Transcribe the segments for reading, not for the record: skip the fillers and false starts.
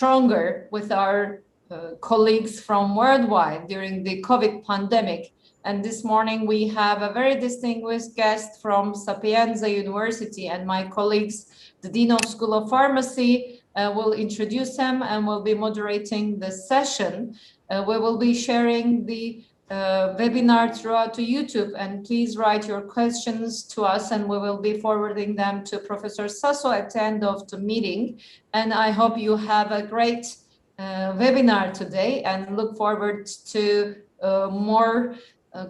stronger with our colleagues from worldwide during the COVID pandemic. And this morning we have a very distinguished guest from Sapienza University, and my colleagues, the Dean of School of Pharmacy, will introduce him and will be moderating the session. We will be sharing the webinar throughout to YouTube, and please write your questions to us and we will be forwarding them to Professor Sasso at the end of the meeting. And I hope you have a great webinar today and look forward to more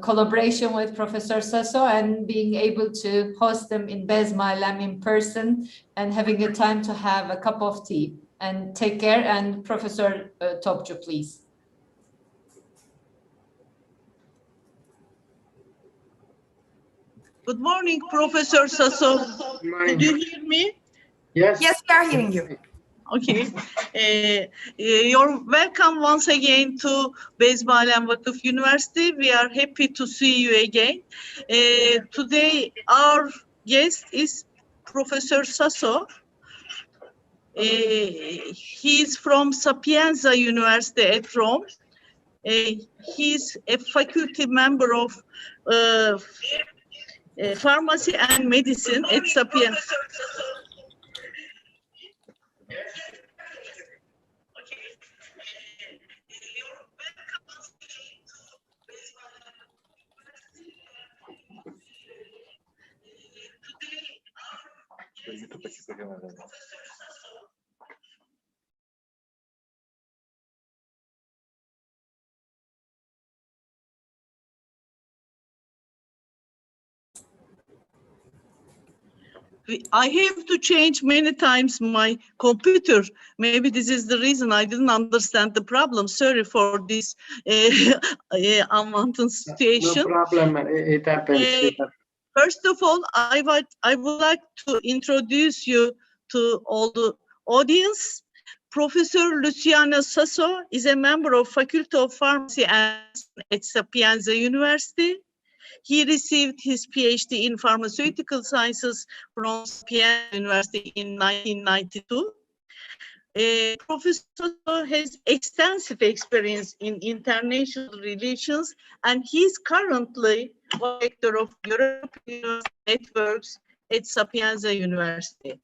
collaboration with Professor Sasso and being able to host them in Bezmalem in person and having a time to have a cup of tea. And take care. And Professor Topçu, please. Good morning, Professor Sasso. Did you hear me? Yes. Yes, we are hearing you. Okay. You're welcome once again to Bezmalem Vakıf University. We are happy to see you again. Today, our guest is Professor Sasso. He's from Sapienza University at Rome. He's a faculty member of Pharmacy and Medicine at Sapienza. I have to change many times my computer. Maybe this is the reason I didn't understand the problem. Sorry for this unwanted situation. No problem. It happens. First of all, I would like to introduce you to all the audience. Professor Luciano Sasso is a member of Faculty of Pharmacy at Sapienza University. He received his PhD in pharmaceutical sciences from Sapienza University in 1992. Professor has extensive experience in international relations, and he's currently director of European networks at Sapienza University.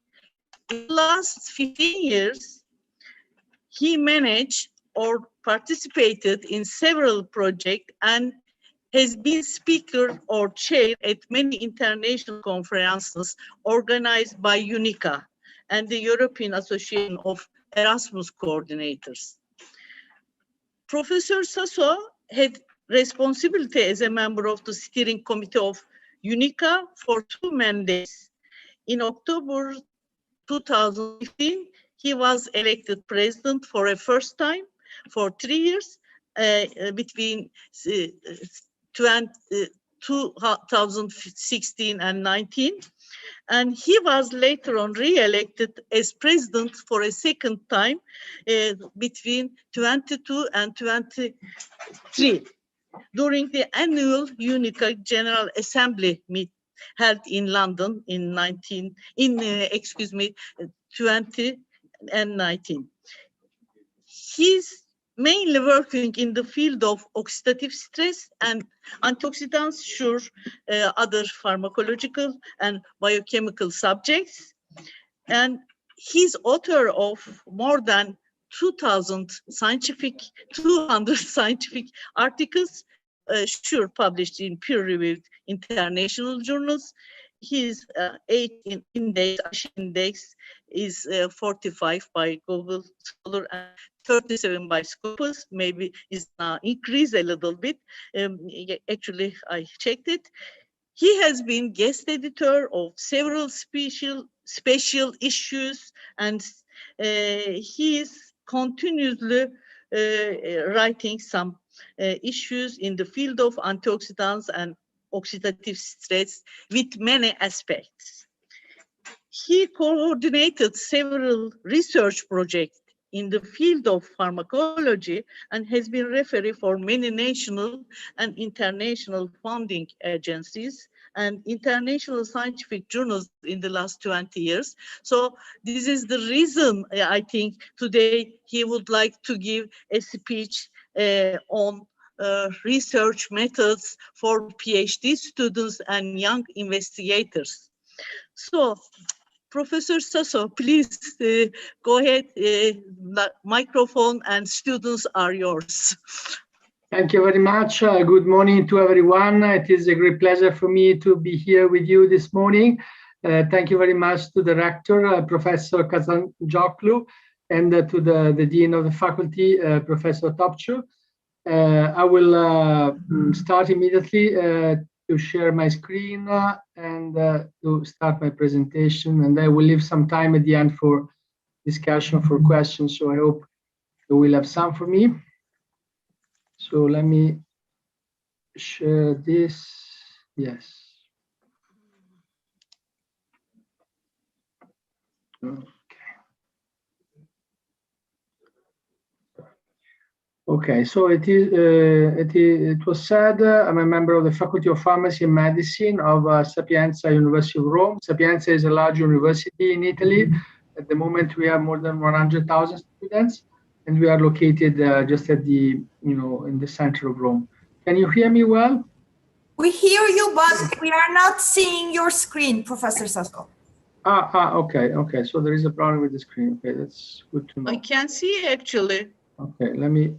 In the last 15 years, he managed or participated in several projects and has been speaker or chair at many international conferences organized by UNICA and the European Association of Erasmus Coordinators. Professor Sasso had responsibility as a member of the steering committee of UNICA for 2 mandates. In October 2015, he was elected president for a first time for 3 years between 2016 and 19, and he was later on re-elected as president for a second time between 22 and 23 during the annual UNICA General Assembly meet held in London in 20 and 19. He's mainly working in the field of oxidative stress and antioxidants, other pharmacological and biochemical subjects. And he's author of more than 200 scientific articles, published in peer-reviewed international journals. His index is 45 by Google Scholar and 37 by Scopus. Maybe it's now increased a little bit. Actually, I checked it. He has been guest editor of several special issues, and he is continuously writing some issues in the field of antioxidants and oxidative stress with many aspects. He coordinated several research projects in the field of pharmacology and has been referee for many national and international funding agencies and international scientific journals in the last 20 years. So this is the reason I think today he would like to give a speech on research methods for PhD students and young investigators. So, Professor Sasso, please go ahead. The microphone and students are yours. Thank you very much. Good morning to everyone. It is a great pleasure for me to be here with you this morning. Thank you very much to the rector, Professor Kazanjoglu, and to the dean of the faculty, Professor Topçu. I will start immediately to share my screen and to start my presentation, and I will leave some time at the end for discussion, for questions, so I hope you will have some for me. So let me share this. Yes. Okay, so it was said, I'm a member of the Faculty of Pharmacy and Medicine of Sapienza University of Rome. Sapienza is a large university in Italy. At the moment, we have more than 100,000 students, and we are located just at the, in the center of Rome. Can you hear me well? We hear you, but we are not seeing your screen, Professor Sasso. Okay. So there is a problem with the screen. Okay, that's good to know. I can see actually. Okay, let me.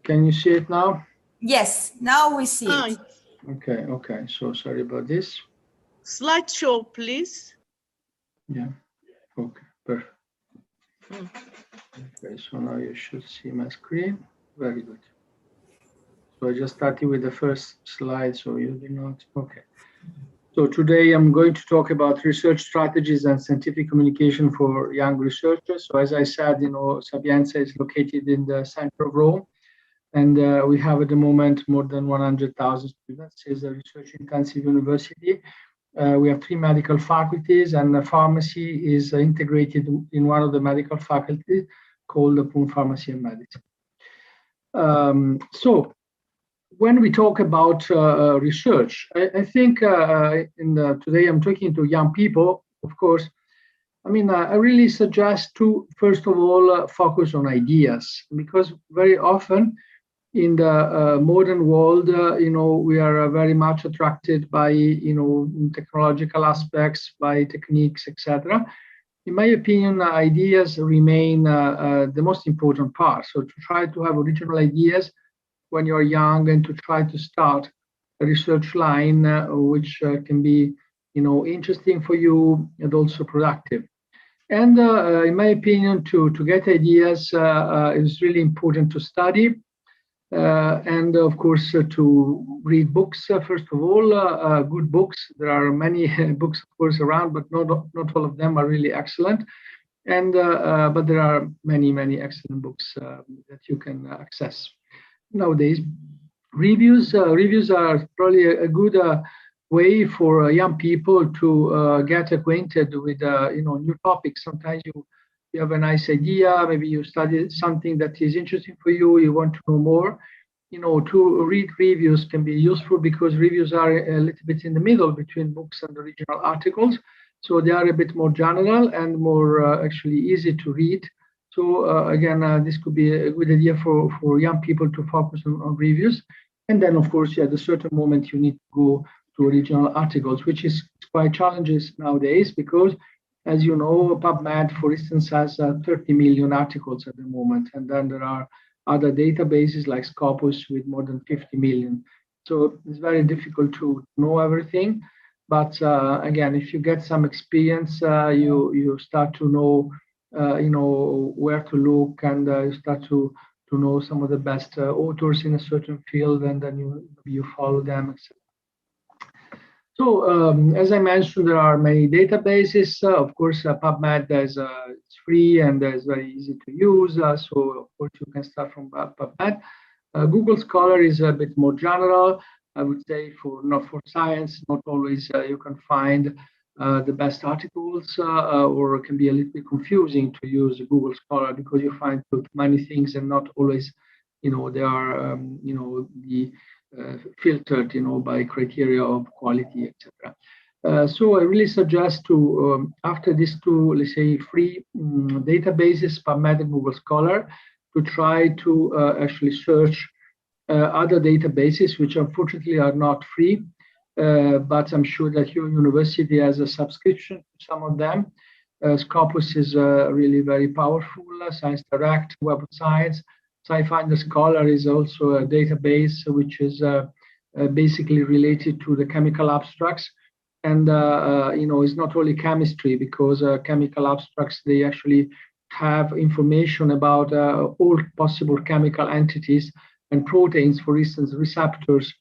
Can you see it now? Yes, now we see it. Okay. So sorry about this. Slideshow, please. Yeah. Okay, perfect. Okay, so now you should see my screen. Very good. So I just started with the first slide, so you do not. Okay. So today I'm going to talk about research strategies and scientific communication for young researchers. So as I said, Sapienza is located in the center of Rome, and we have at the moment more than 100,000 students. It's a research-intensive university. We have 3 medical faculties, and the pharmacy is integrated in one of the medical faculties called the Pune Pharmacy and Medicine. So when we talk about research, I think today I'm talking to young people, of course. I really suggest to, first of all, focus on ideas, because very often in the modern world, we are very much attracted by, technological aspects, by techniques, etc. In my opinion, ideas remain the most important part. So to try to have original ideas when you're young and to try to start a research line which can be, interesting for you and also productive. And in my opinion, to get ideas, it's really important to study. And of course, to read books, first of all, good books. There are many books, of course, around, but not all of them are really excellent. And but there are many excellent books that you can access nowadays. Reviews are probably a good way for young people to get acquainted with new topics. Sometimes you have a nice idea, maybe you study something that is interesting for you, you want to know more. To read reviews can be useful because reviews are a little bit in the middle between books and original articles. So they are a bit more general and more actually easy to read. So again, this could be a good idea for young people to focus on reviews. And then, of course, at a certain moment, you need to go to original articles, which is quite challenging nowadays because, as you know, PubMed, for instance, has 30 million articles at the moment. And then there are other databases like Scopus with more than 50 million. So it's very difficult to know everything. But again, if you get some experience, you start to know, where to look, and you start to know some of the best authors in a certain field, and then you follow them, etc. So as I mentioned, there are many databases. Of course, PubMed it's free and it's very easy to use. So of course, you can start from PubMed. Google Scholar is a bit more general. I would say for science, not always you can find the best articles, or it can be a little bit confusing to use Google Scholar because you find too many things and not always, they are, filtered, by criteria of quality, etc. So I really suggest to, after these two, let's say, free databases, PubMed and Google Scholar, to try to actually search other databases, which unfortunately are not free, but I'm sure that your university has a subscription to some of them. Scopus is really very powerful, Science Direct, Web of Science. SciFinder Scholar is also a database which is basically related to the chemical abstracts. And, it's not only chemistry, because chemical abstracts, they actually have information about all possible chemical entities and proteins, for instance, receptors,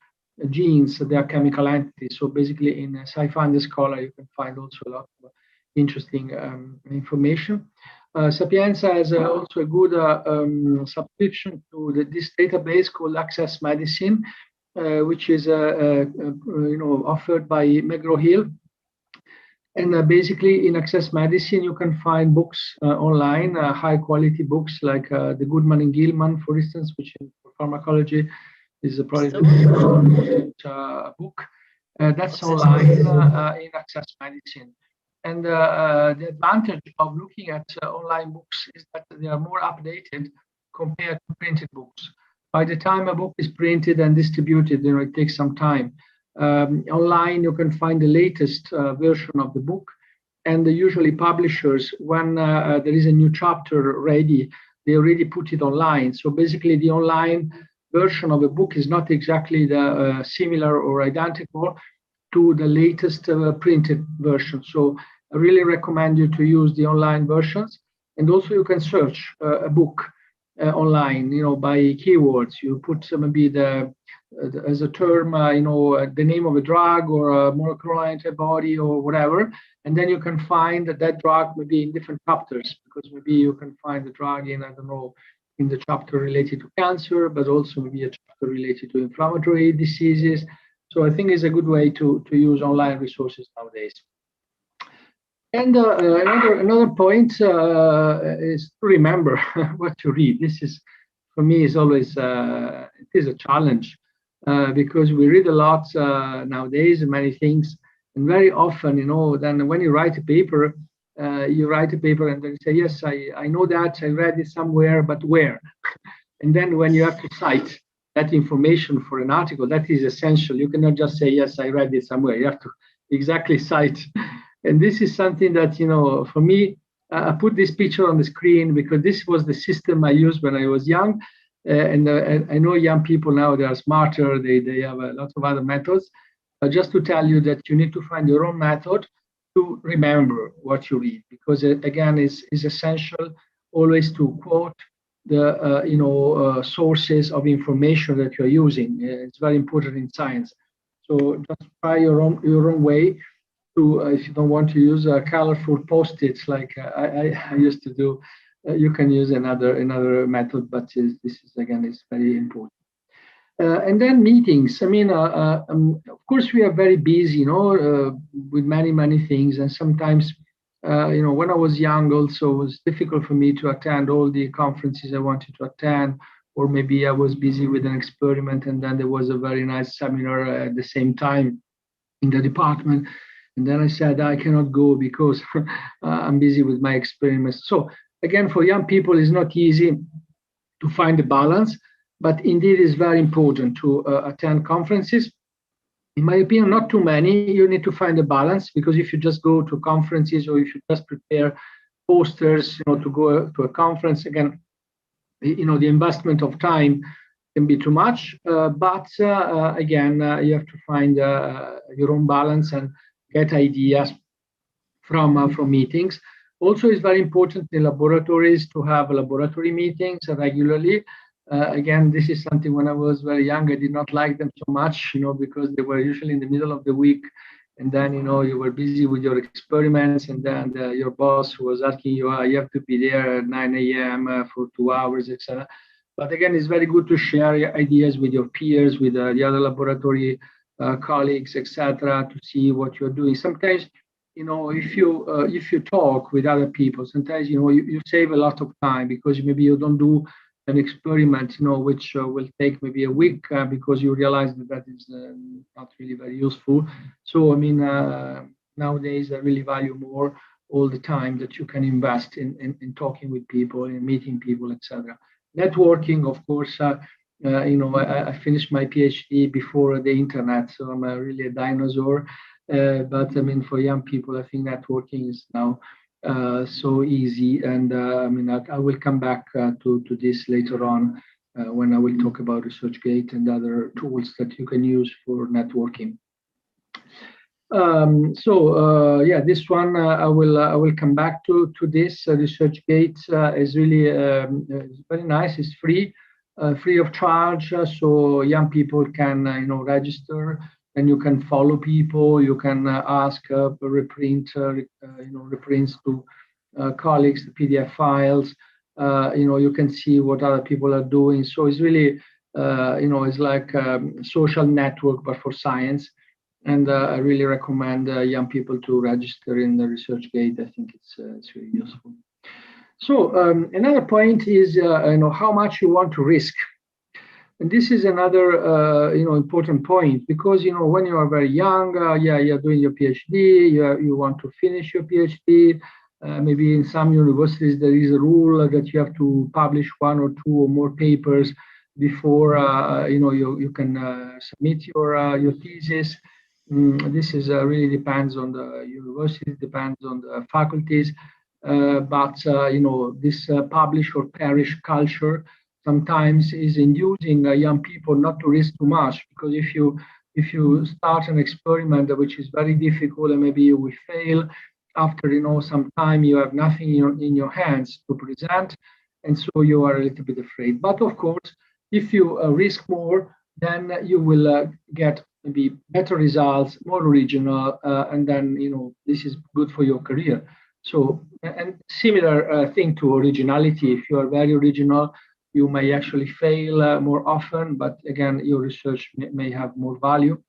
genes, they are chemical entities. So basically in SciFinder Scholar, you can find also a lot of interesting information. Sapienza has also a good subscription to this database called Access Medicine, which is offered by McGraw-Hill. And basically in Access Medicine, you can find books online, high quality books like the Goodman and Gilman, for instance, which in pharmacology is probably the most important book. That's online in Access Medicine. And the advantage of looking at online books is that they are more updated compared to printed books. By the time a book is printed and distributed, it takes some time. Online, you can find the latest version of the book, and usually publishers, when there is a new chapter ready, they already put it online. So basically, the online version of a book is not exactly the similar or identical to the latest printed version. So I really recommend you to use the online versions. And also you can search a book online, by keywords. You put maybe as a term, the name of a drug or a monoclonal antibody or whatever. And then you can find that drug maybe in different chapters, because maybe you can find the drug in, in the chapter related to cancer, but also maybe a chapter related to inflammatory diseases. So I think it's a good way to use online resources nowadays. And another point is to remember what to read. This is, for me, is always it is a challenge because we read a lot nowadays, many things, and very often, then when you write a paper, and then say, yes, I know that, I read it somewhere, but where? And then when you have to cite that information for an article, that is essential. You cannot just say, yes, I read it somewhere. You have to exactly cite. And this is something that, for me, I put this picture on the screen because this was the system I used when I was young. And I know young people now, they are smarter. They have a lot of other methods. But just to tell you that you need to find your own method to remember what you read, because again, it's essential always to quote the sources of information that you're using. It's very important in science. So just try your own way to, if you don't want to use colorful post-its like I used to do, you can use another method, but this is again is very important. And then meetings. I mean, of course, we are very busy, with many things, and sometimes. When I was young, also, it was difficult for me to attend all the conferences I wanted to attend, or maybe I was busy with an experiment, and then there was a very nice seminar at the same time in the department. And then I said, I cannot go because I'm busy with my experiments. So again, for young people, it's not easy to find the balance, but indeed it's very important to attend conferences. In my opinion, not too many. You need to find a balance, because if you just go to conferences or if you just prepare posters, to go to a conference, again, the investment of time can be too much. But again, you have to find your own balance and get ideas from meetings. Also, it's very important in laboratories to have laboratory meetings regularly. Again, this is something when I was very young, I did not like them so much, because they were usually in the middle of the week. And then, you were busy with your experiments, and then your boss was asking you, you have to be there at 9 a.m. For 2 hours, etc. But again, it's very good to share ideas with your peers, with the other laboratory colleagues, etc., to see what you're doing. Sometimes, if you talk with other people, sometimes, you save a lot of time, because maybe you don't do an experiment, which will take maybe a week because you realize that is not really very useful. So, I mean, nowadays I really value more all the time that you can invest in talking with people, in meeting people, etc. Networking, of course, I finished my PhD before the internet, so I'm really a dinosaur. But I mean, for young people, I think networking is now so easy, and I mean, I will come back to this later on when I will talk about ResearchGate and other tools that you can use for networking. Yeah, this one I will come back to this. ResearchGate is really very nice. It's free of charge, so young people can register. And you can follow people. You can ask reprints to colleagues, the PDF files. You can see what other people are doing. So it's really, it's like a social network, but for science. And I really recommend young people to register in the ResearchGate. I think it's really useful. So another point is, how much you want to risk. And this is another, important point, because, when you are very young, you're doing your PhD, you want to finish your PhD. Maybe in some universities, there is a rule that you have to publish 1 or 2 or more papers before, you can submit your thesis. This is really depends on the university, depends on the faculties. But this publish or perish culture sometimes is inducing young people not to risk too much, because if you start an experiment which is very difficult and maybe you will fail, after some time you have nothing in your hands to present, and so you are a little bit afraid. But of course, if you risk more, then you will get maybe better results, more original, and then this is good for your career. So, and similar thing to originality. If you are very original, you may actually fail more often, but again, your research may have more value.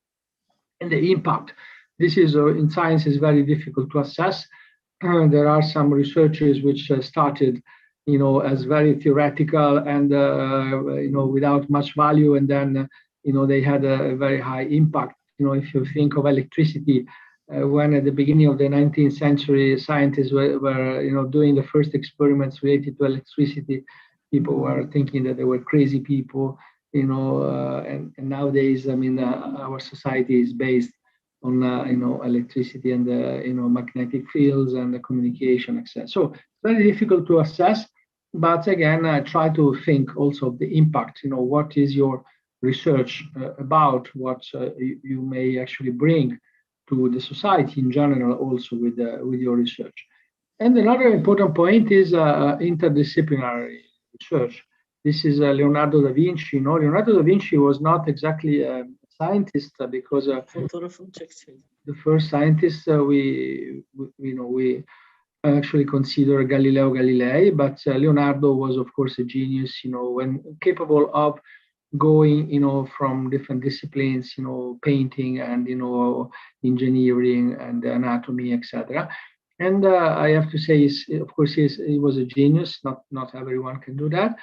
And the impact, this is in science is very difficult to assess. There are some researchers which started, as very theoretical and without much value, and then they had a very high impact. If you think of electricity, when at the beginning of the 19th century, scientists were doing the first experiments related to electricity, people were thinking that they were crazy people, and nowadays, I mean, our society is based on, electricity and magnetic fields and the communication, etc. So it's very difficult to assess, but again, I try to think also of the impact. What is your research about? What you may actually bring to the society in general, also with your research. And another important point is interdisciplinary research. This is Leonardo da Vinci. Leonardo da Vinci was not exactly a scientist because the first scientist we actually consider Galileo Galilei, but Leonardo was of course a genius, when capable of going, from different disciplines, painting and engineering and anatomy, etc. And I have to say, of course, he was a genius. Not everyone can do that.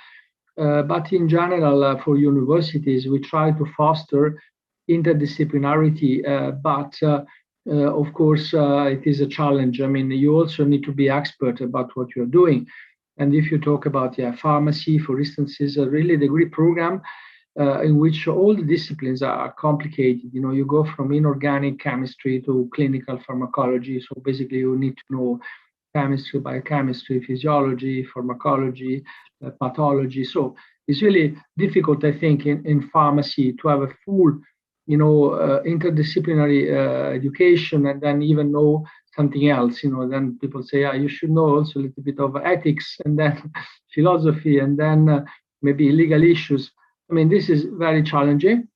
But in general, for universities, we try to foster interdisciplinarity. But of course, it is a challenge. I mean, you also need to be expert about what you're doing. And if you talk about pharmacy, for instance, is a really degree program in which all the disciplines are complicated. You go from inorganic chemistry to clinical pharmacology. So basically, you need to know chemistry, biochemistry, physiology, pharmacology, pathology. So it's really difficult, I think, in pharmacy to have a full, interdisciplinary education and then even know something else. Then people say, you should know also a little bit of ethics and then philosophy and then maybe legal issues. I mean, this is very challenging,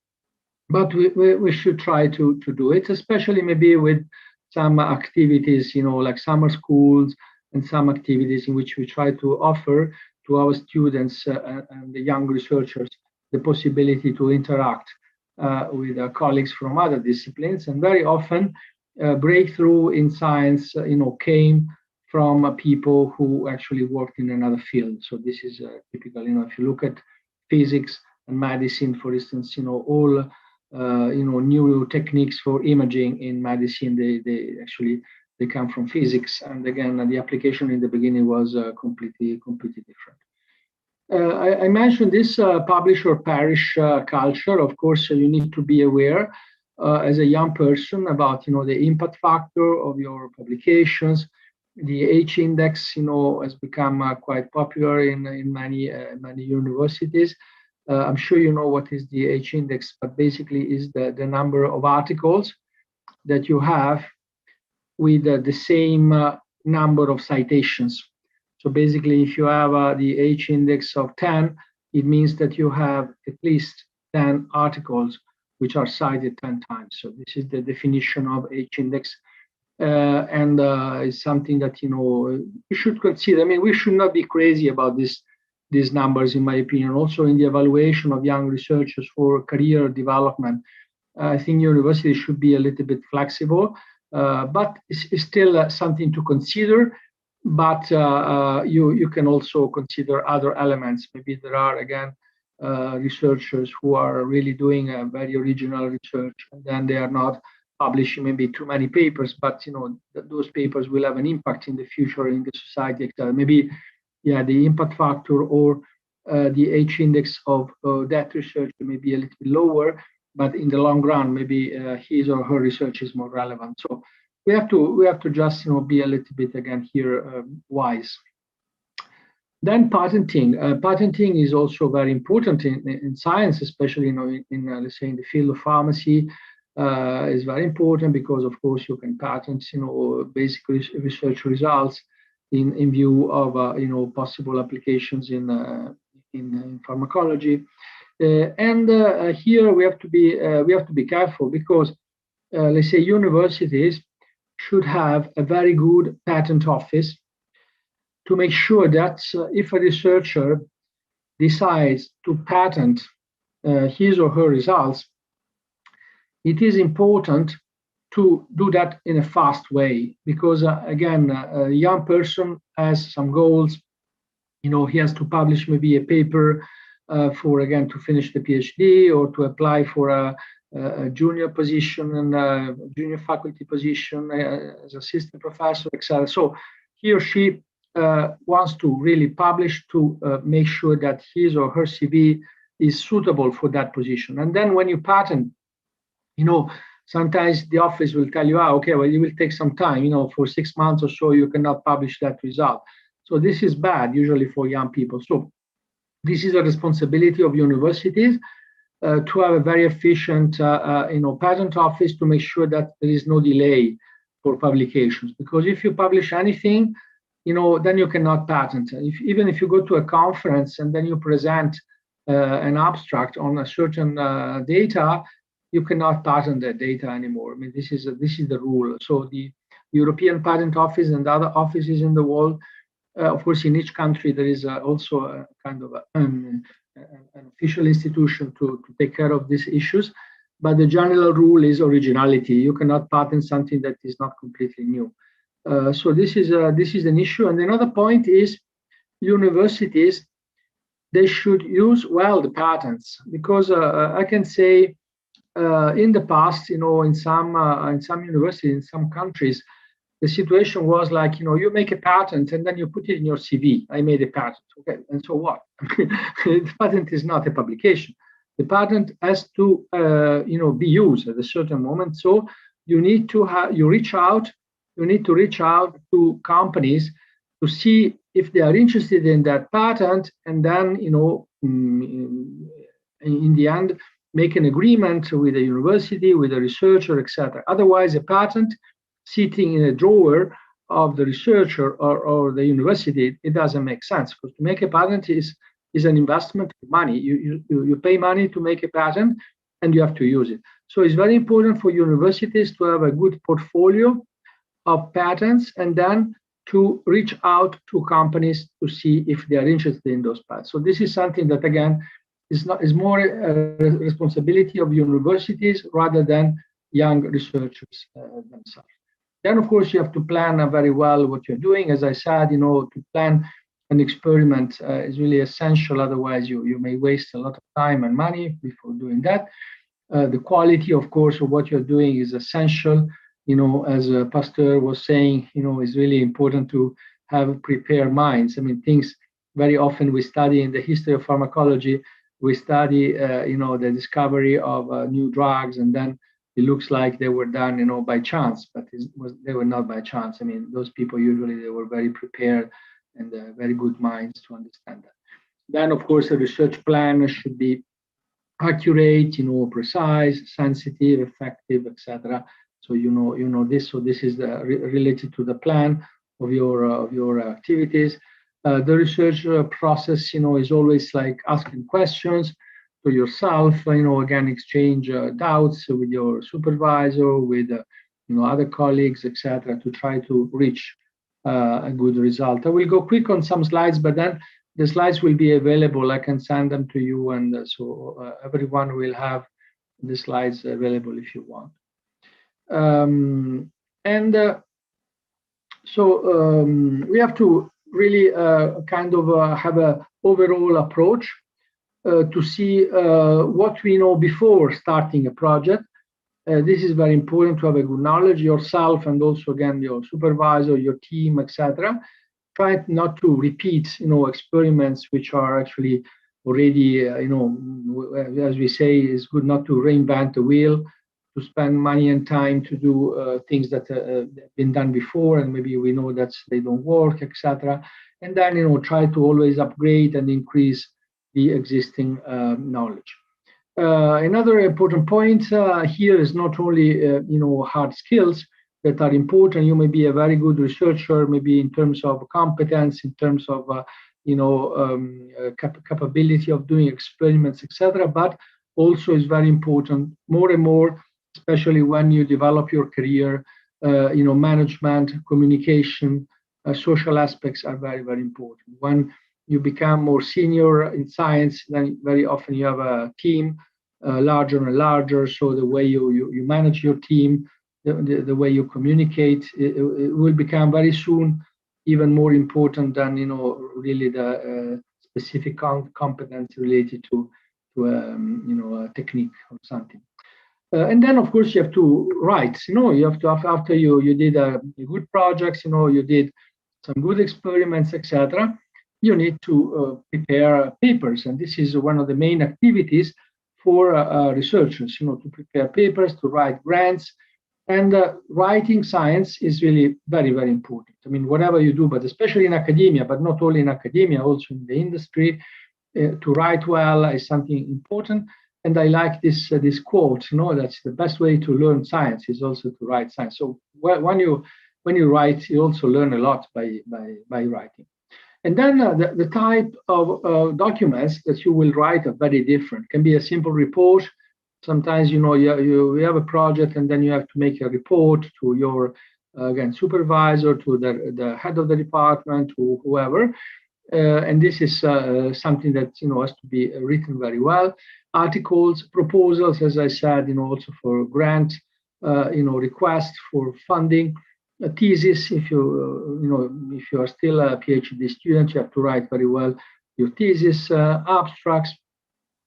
but we should try to do it, especially maybe with some activities, like summer schools and some activities in which we try to offer to our students and the young researchers the possibility to interact with colleagues from other disciplines. And very often, breakthrough in science, came from people who actually worked in another field. So this is typical. If you look at physics and medicine, for instance, all new techniques for imaging in medicine, they come from physics. And again, the application in the beginning was completely different. I mentioned this publish or perish culture. Of course, you need to be aware as a young person about the impact factor of your publications. The H-index, has become quite popular in many universities. I'm sure you know what is the H-index, but basically is the number of articles that you have with the same number of citations. So basically, if you have the H-index of 10, it means that you have at least 10 articles which are cited 10 times. So this is the definition of H-index. And it's something that you should consider. I mean, we should not be crazy about these numbers, in my opinion. Also, in the evaluation of young researchers for career development, I think universities should be a little bit flexible, but it's still something to consider. But you can also consider other elements. Maybe there are again researchers who are really doing a very original research, and then they are not publishing maybe too many papers, but those papers will have an impact in the future in the society. Maybe, the impact factor or the H-index of that research may be a little bit lower, but in the long run, maybe his or her research is more relevant. So we have to just be a little bit again here wise. Then patenting. Patenting is also very important in science, especially in let's say in the field of pharmacy. Is very important because, of course, you can patent basic research results in view of possible applications in pharmacology. And here we have to be careful because let's say universities should have a very good patent office to make sure that if a researcher decides to patent his or her results, it is important to do that in a fast way because, again, a young person has some goals. He has to publish maybe a paper to finish the PhD or to apply for a junior position and a junior faculty position as assistant professor, etc. So he or she wants to really publish to make sure that his or her CV is suitable for that position. And then when you patent, sometimes the office will tell you, okay, well, it will take some time, for 6 months or so, you cannot publish that result. So this is bad usually for young people. So this is a responsibility of universities to have a very efficient, patent office to make sure that there is no delay for publications. Because if you publish anything, then you cannot patent. Even if you go to a conference and then you present an abstract on a certain data, you cannot patent that data anymore. I mean, this is the rule. So the European Patent Office and other offices in the world, of course, in each country there is also a kind of an official institution to take care of these issues. But the general rule is originality. You cannot patent something that is not completely new. So this is an issue. And another point is universities, they should use well the patents because I can say. In the past, in some universities, in some countries, the situation was like, you make a patent and then you put it in your CV. I made a patent. Okay, and so what? The patent is not a publication. The patent has to, be used at a certain moment. So you need to reach out to companies to see if they are interested in that patent, and then, in the end, make an agreement with the university, with the researcher, etc. Otherwise, a patent sitting in a drawer of the researcher or the university, it doesn't make sense. Because to make a patent is an investment of money. You pay money to make a patent, and you have to use it. So it's very important for universities to have a good portfolio of patents, and then to reach out to companies to see if they are interested in those patents. So this is something that, again, is more a responsibility of universities rather than young researchers themselves. Then, of course, you have to plan very well what you're doing. As I said, to plan an experiment is really essential. Otherwise, you may waste a lot of time and money before doing that. The quality, of course, of what you're doing is essential. As Pasteur was saying, it's really important to have prepared minds. I mean, things very often we study in the history of pharmacology, we study, the discovery of new drugs, and then it looks like they were done, by chance, but they were not by chance. I mean, those people usually, they were very prepared and very good minds to understand that. Then, of course, a research plan should be accurate, precise, sensitive, effective, etc. So this. So this is related to the plan of your activities. The research process, is always like asking questions to yourself. Again, exchange doubts with your supervisor, with other colleagues, etc., to try to reach a good result. I will go quick on some slides, but then the slides will be available. I can send them to you, and so everyone will have the slides available if you want. We have to really kind of have an overall approach to see what we know before starting a project. This is very important to have a good knowledge yourself, and also again your supervisor, your team, etc. Try not to repeat, experiments which are actually already, as we say, it's good not to reinvent the wheel, to spend money and time to do things that have been done before, and maybe we know that they don't work, etc. And then, try to always upgrade and increase the existing knowledge. Another important point here is not only, hard skills that are important. You may be a very good researcher, maybe in terms of competence, in terms of, capability of doing experiments, etc. But also is very important, more and more, especially when you develop your career, management, communication, social aspects are very, very important. When you become more senior in science, then very often you have a team, larger and larger. So the way you manage your team, the way you communicate, it will become very soon even more important than, really the specific competence related to a technique or something. And then, of course, you have to write. You have to, after you did a good projects, you did some good experiments, etc. You need to prepare papers, and this is one of the main activities for researchers. To prepare papers, to write grants, and writing science is really very, very important. I mean, whatever you do, but especially in academia, but not only in academia, also in the industry, to write well is something important. And I like this quote, that's the best way to learn science is also to write science. So when you write, you also learn a lot by writing. And then the type of documents that you will write are very different. It can be a simple report. Sometimes, you have a project and then you have to make a report to your, again, supervisor, to the head of the department, to whoever. And this is something that, has to be written very well. Articles, proposals, as I said, also for grant, requests for funding. A thesis, if you are still a PhD student, you have to write very well your thesis, abstracts.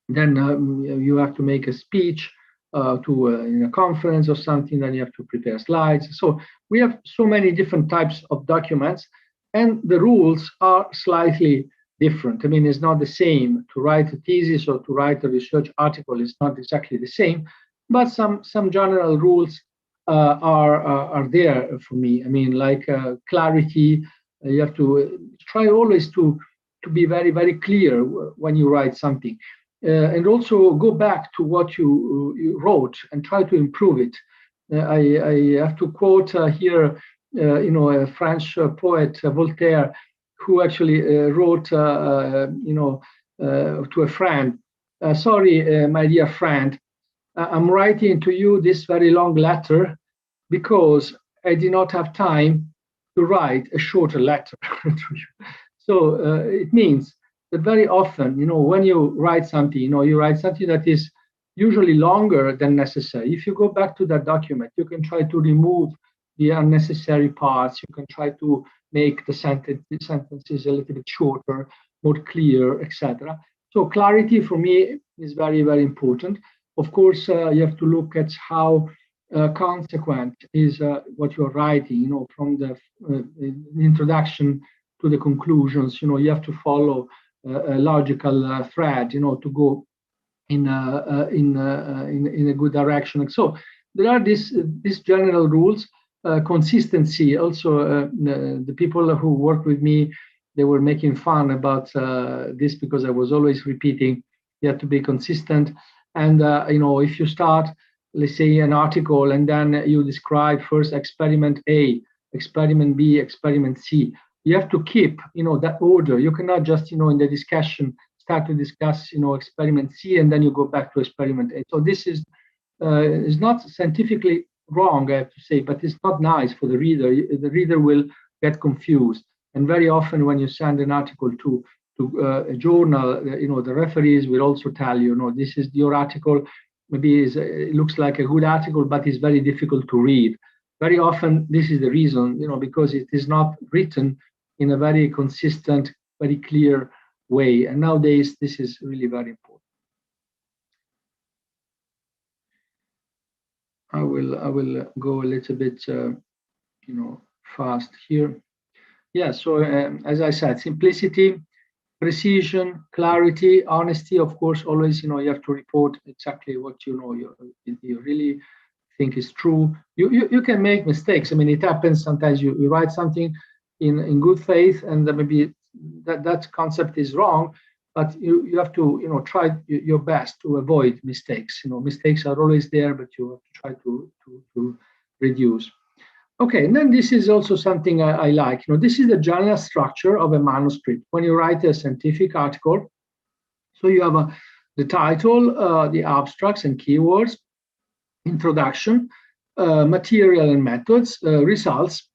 Then you have to make a speech in a conference or something. Then you have to prepare slides. So we have so many different types of documents, and the rules are slightly different. I mean, it's not the same to write a thesis or to write a research article. It's not exactly the same, but some general rules are there for me. I mean, like clarity. You have to try always to be very, very clear when you write something, and also go back to what you wrote and try to improve it. I have to quote here, a French poet, Voltaire, who actually wrote, to a friend, sorry, my dear friend, I'm writing to you this very long letter because I did not have time to write a shorter letter to you. So it means that very often, when you write something, you write something that is usually longer than necessary. If you go back to that document, you can try to remove the unnecessary parts. You can try to make the sentences a little bit shorter, more clear, etc. So clarity for me is very, very important. Of course, you have to look at how consequent is what you're writing, you know, from the introduction to the conclusions. You know, you have to follow a logical thread, you know, to go in a good direction. So there are these general rules. Consistency also, the people who work with me, they were making fun about this because I was always repeating you have to be consistent. And you know, if you start, let's say, an article and then you describe first experiment A, experiment B, experiment C, you have to keep, you know, that order. You cannot just, you know, in the discussion start to discuss, you know, experiment C and then you go back to experiment A. So this is not scientifically wrong, I have to say, but it's not nice for the reader. The reader will get confused. And very often when you send an article to a journal, you know, the referees will also tell you, no, this is your article. Maybe it looks like a good article, but it's very difficult to read. Very often this is the reason, you know, because it is not written in a very consistent, very clear way. And nowadays, this is really very important. I will go a little bit, you know, fast here. Yeah, so as I said, simplicity, precision, clarity, honesty. Of course, always, you know, you have to report exactly what you know you really think is true. You can make mistakes. I mean, it happens sometimes. You write something in good faith, and maybe that concept is wrong. But you have to, you know, try your best to avoid mistakes. You know, mistakes are always there, but you have to try to reduce. Okay, and then this is also something I like. You know, this is the general structure of a manuscript. When you write a scientific article, so you have the title, the abstracts and keywords, introduction, material and methods, results.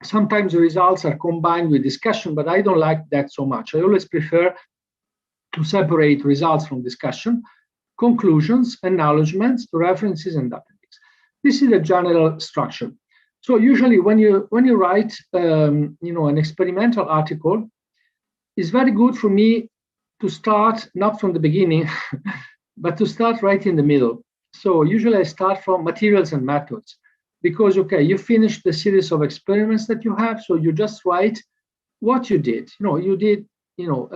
Sometimes the results are combined with discussion, but I don't like that so much. I always prefer to separate results from discussion, conclusions, acknowledgements, references, and appendix. This is the general structure. So usually when you write you know, an experimental article, it's very good for me to start not from the beginning, but to start right in the middle. So usually I start from materials and methods, because okay, you finish the series of experiments that you have, so you just write what you did. You know, you did, you know,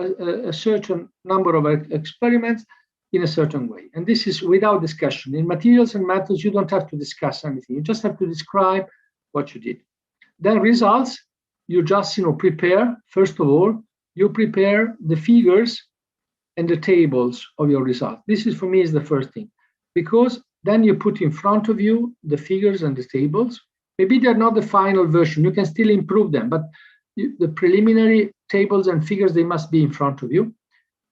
a certain number of experiments in a certain way, and this is without discussion. In materials and methods, you don't have to discuss anything. You just have to describe what you did. Then results, you just, you know, prepare. First of all, you prepare the figures and the tables of your result. This is, for me, is the first thing, because then you put in front of you the figures and the tables. Maybe they're not the final version. You can still improve them, but the preliminary tables and figures, they must be in front of you.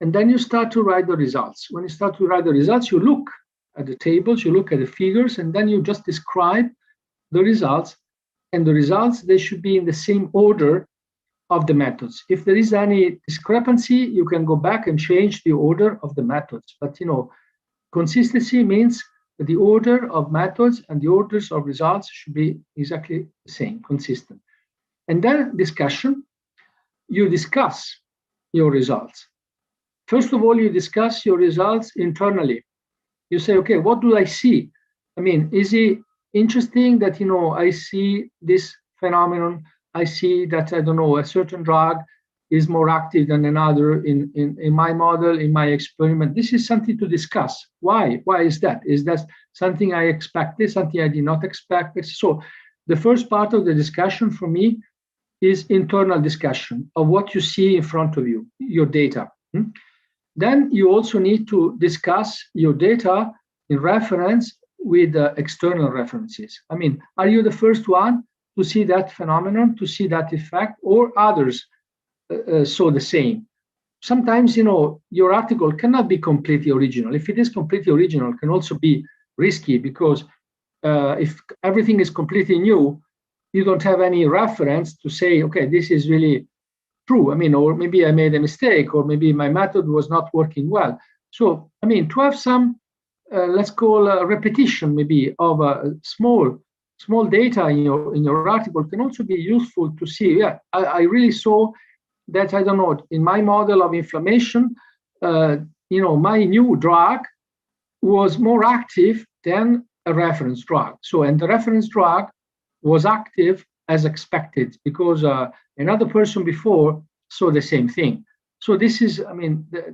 And then you start to write the results. When you start to write the results, you look at the tables, you look at the figures, and then you just describe the results. And the results, they should be in the same order of the methods. If there is any discrepancy, you can go back and change the order of the methods. But, you know, consistency means that the order of methods and the orders of results should be exactly the same, consistent. And then discussion, you discuss your results. First of all, you discuss your results internally. You say, okay, what do I see? I mean, is it interesting that, you know, I see this phenomenon? I see that, I don't know, a certain drug is more active than another in my model, in my experiment. This is something to discuss. Why? Why is that? Is that something I expected, something I did not expect? So the first part of the discussion for me is internal discussion of what you see in front of you, your data. Then you also need to discuss your data in reference with external references. I mean, are you the first one to see that phenomenon, to see that effect, or others saw the same? Sometimes, you know, your article cannot be completely original. If it is completely original, it can also be risky, because if everything is completely new, you don't have any reference to say, okay, this is really true. I mean, or maybe I made a mistake, or maybe my method was not working well. So, I mean, to have some, let's call a repetition maybe of small small data in your article can also be useful to see. Yeah, I really saw that, I don't know, in my model of inflammation, my new drug was more active than a reference drug. So, and the reference drug was active as expected because another person before saw the same thing. So this is,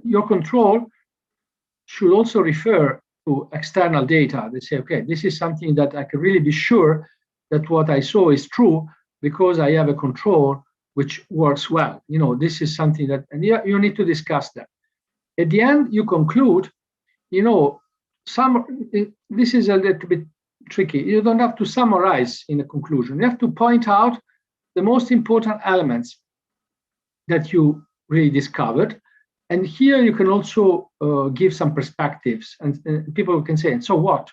your control should also refer to external data. They say, okay, this is something that I can really be sure that what I saw is true because I have a control which works well. This is something that, and you need to discuss that. At the end, you conclude, this is a little bit tricky. You don't have to summarize in a conclusion. You have to point out the most important elements that you really discovered. And here you can also give some perspectives, and people can say, and so what?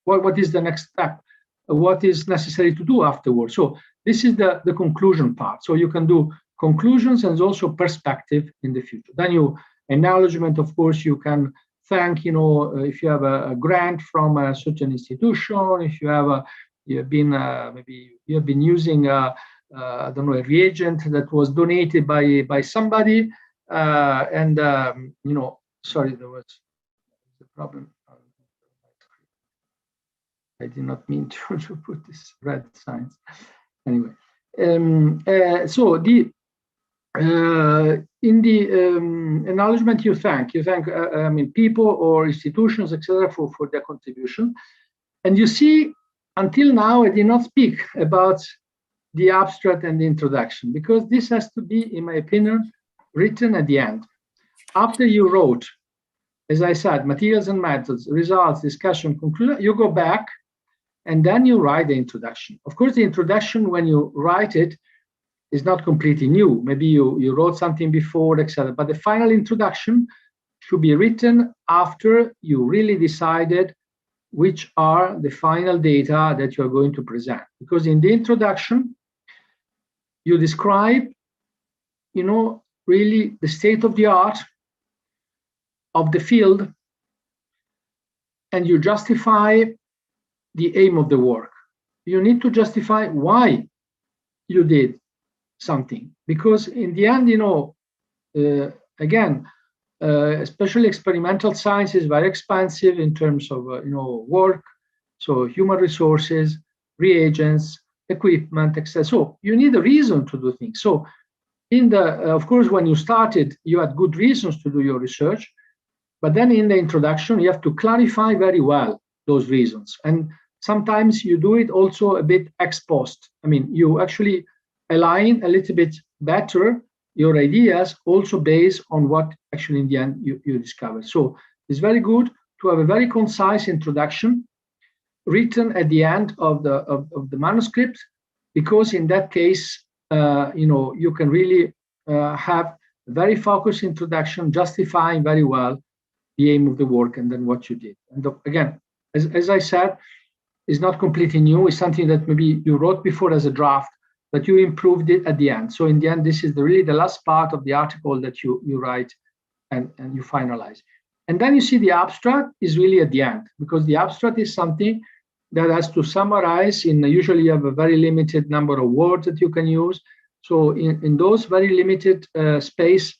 What is the next step? What is necessary to do afterwards? So this is the conclusion part. So you can do conclusions and also perspective in the future. Then you acknowledgement, of course, you can thank, if you have a grant from a certain institution, if you have maybe you have been using I don't know, a reagent that was donated by somebody, sorry, there was a problem. I did not mean to put this red signs. Anyway, so the in the acknowledgement, you thank people or institutions, etc., for their contribution. And you see, until now, I did not speak about the abstract and the introduction, because this has to be, in my opinion, written at the end. After you wrote, as I said, materials and methods, results, discussion, conclusion, you go back and then you write the introduction. Of course, the introduction, when you write it, is not completely new. Maybe you wrote something before, etc. But the final introduction should be written after you really decided which are the final data that you are going to present. Because in the introduction, you describe, really the state of the art of the field, and you justify the aim of the work. You need to justify why you did something, because in the end, again, especially experimental science is very expensive in terms of work, so human resources, reagents, equipment, etc. So you need a reason to do things. So of course, when you started, you had good reasons to do your research, but then in the introduction, you have to clarify very well those reasons. And sometimes you do it also a bit ex post. You actually align a little bit better your ideas also based on what actually in the end you discover. So it's very good to have a very concise introduction written at the end of the manuscript, because in that case, you can really have a very focused introduction, justifying very well the aim of the work and then what you did. And again, as I said, it's not completely new. It's something that maybe you wrote before as a draft, but you improved it at the end. So in the end, this is really the last part of the article that you write and you finalize. And then you see the abstract is really at the end, because the abstract is something that has to summarize usually you have a very limited number of words that you can use. So in those very limited space,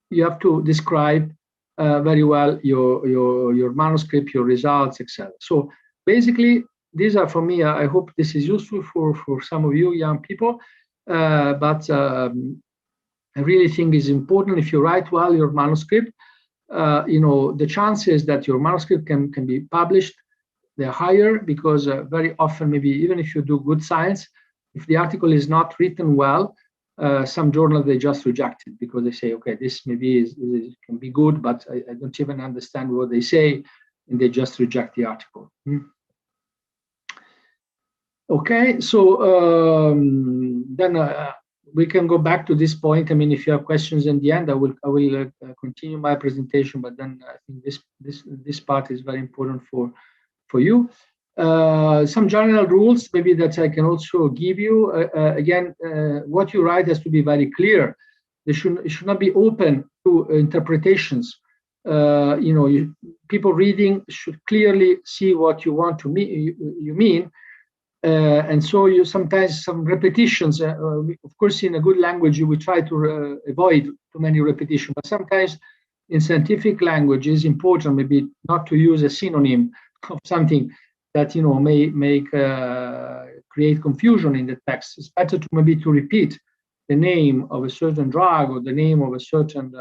you have to describe very well your manuscript, your results, etc. So basically, these are, for me, I hope this is useful for some of you young people, but I really think it's important if you write well your manuscript, the chances that your manuscript can be published, they're higher, because very often, maybe even if you do good science, if the article is not written well, some journals, they just reject it because they say, okay, this maybe can be good, but I don't even understand what they say, and they just reject the article. Okay, so then we can go back to this point. If you have questions in the end, I will continue my presentation, but then I think this part is very important for you. Some general rules maybe that I can also give you. Again, what you write has to be very clear. It should not be open to interpretations. People reading should clearly see what you want to you mean. and so you sometimes some repetitions. Of course, in a good language, you will try to avoid too many repetitions, but sometimes in scientific language, it's important maybe not to use a synonym of something that may create confusion in the text. It's better to maybe to repeat the name of a certain drug or the name of a certain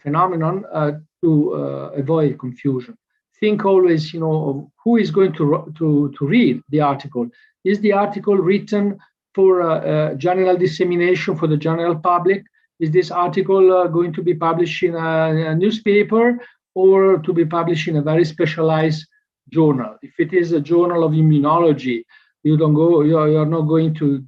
phenomenon to avoid confusion. Think always, of who is going to read the article. Is the article written for general dissemination for the general public? Is this article going to be published in a newspaper or to be published in a very specialized journal? If it is a journal of immunology, you're not going to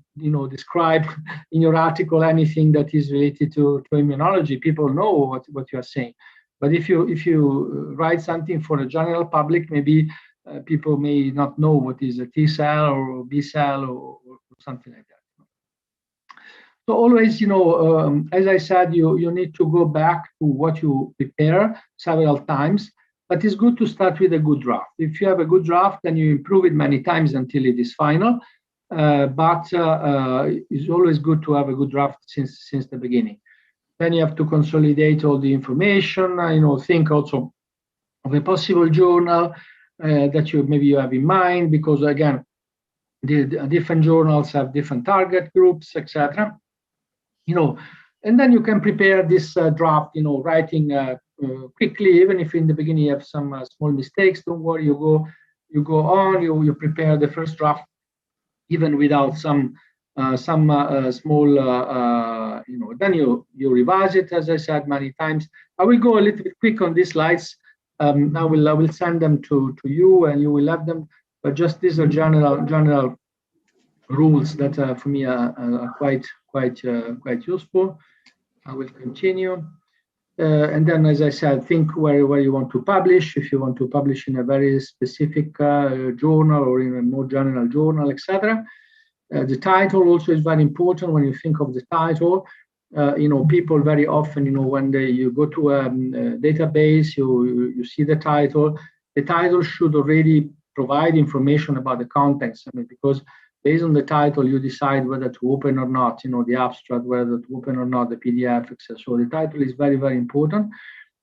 describe in your article anything that is related to immunology. People know what you are saying. But if you write something for the general public, maybe people may not know what is a T cell or B cell or something like that. So always, as I said, you need to go back to what you prepare several times, but it's good to start with a good draft. If you have a good draft, then you improve it many times until it is final. But it's always good to have a good draft since the beginning. Then you have to consolidate all the information. Think also of a possible journal that you have in mind, because again, the different journals have different target groups, etc. And then you can prepare this draft. Writing quickly, even if in the beginning you have some small mistakes. Don't worry. You go on. You prepare the first draft, even without some small. Then you revise it, as I said many times. I will go a little bit quick on these slides. I will send them to you, and you will have them. But just these are general rules that for me are quite useful. I will continue. And then, as I said, think where you want to publish. If you want to publish in a very specific journal or in a more general journal, etc. The title also is very important when you think of the title. People very often, when you go to a database, you see the title. The title should already provide information about the contents. Because based on the title, you decide whether to open or not, the abstract, whether to open or not the PDF, etc. So the title is very, very important.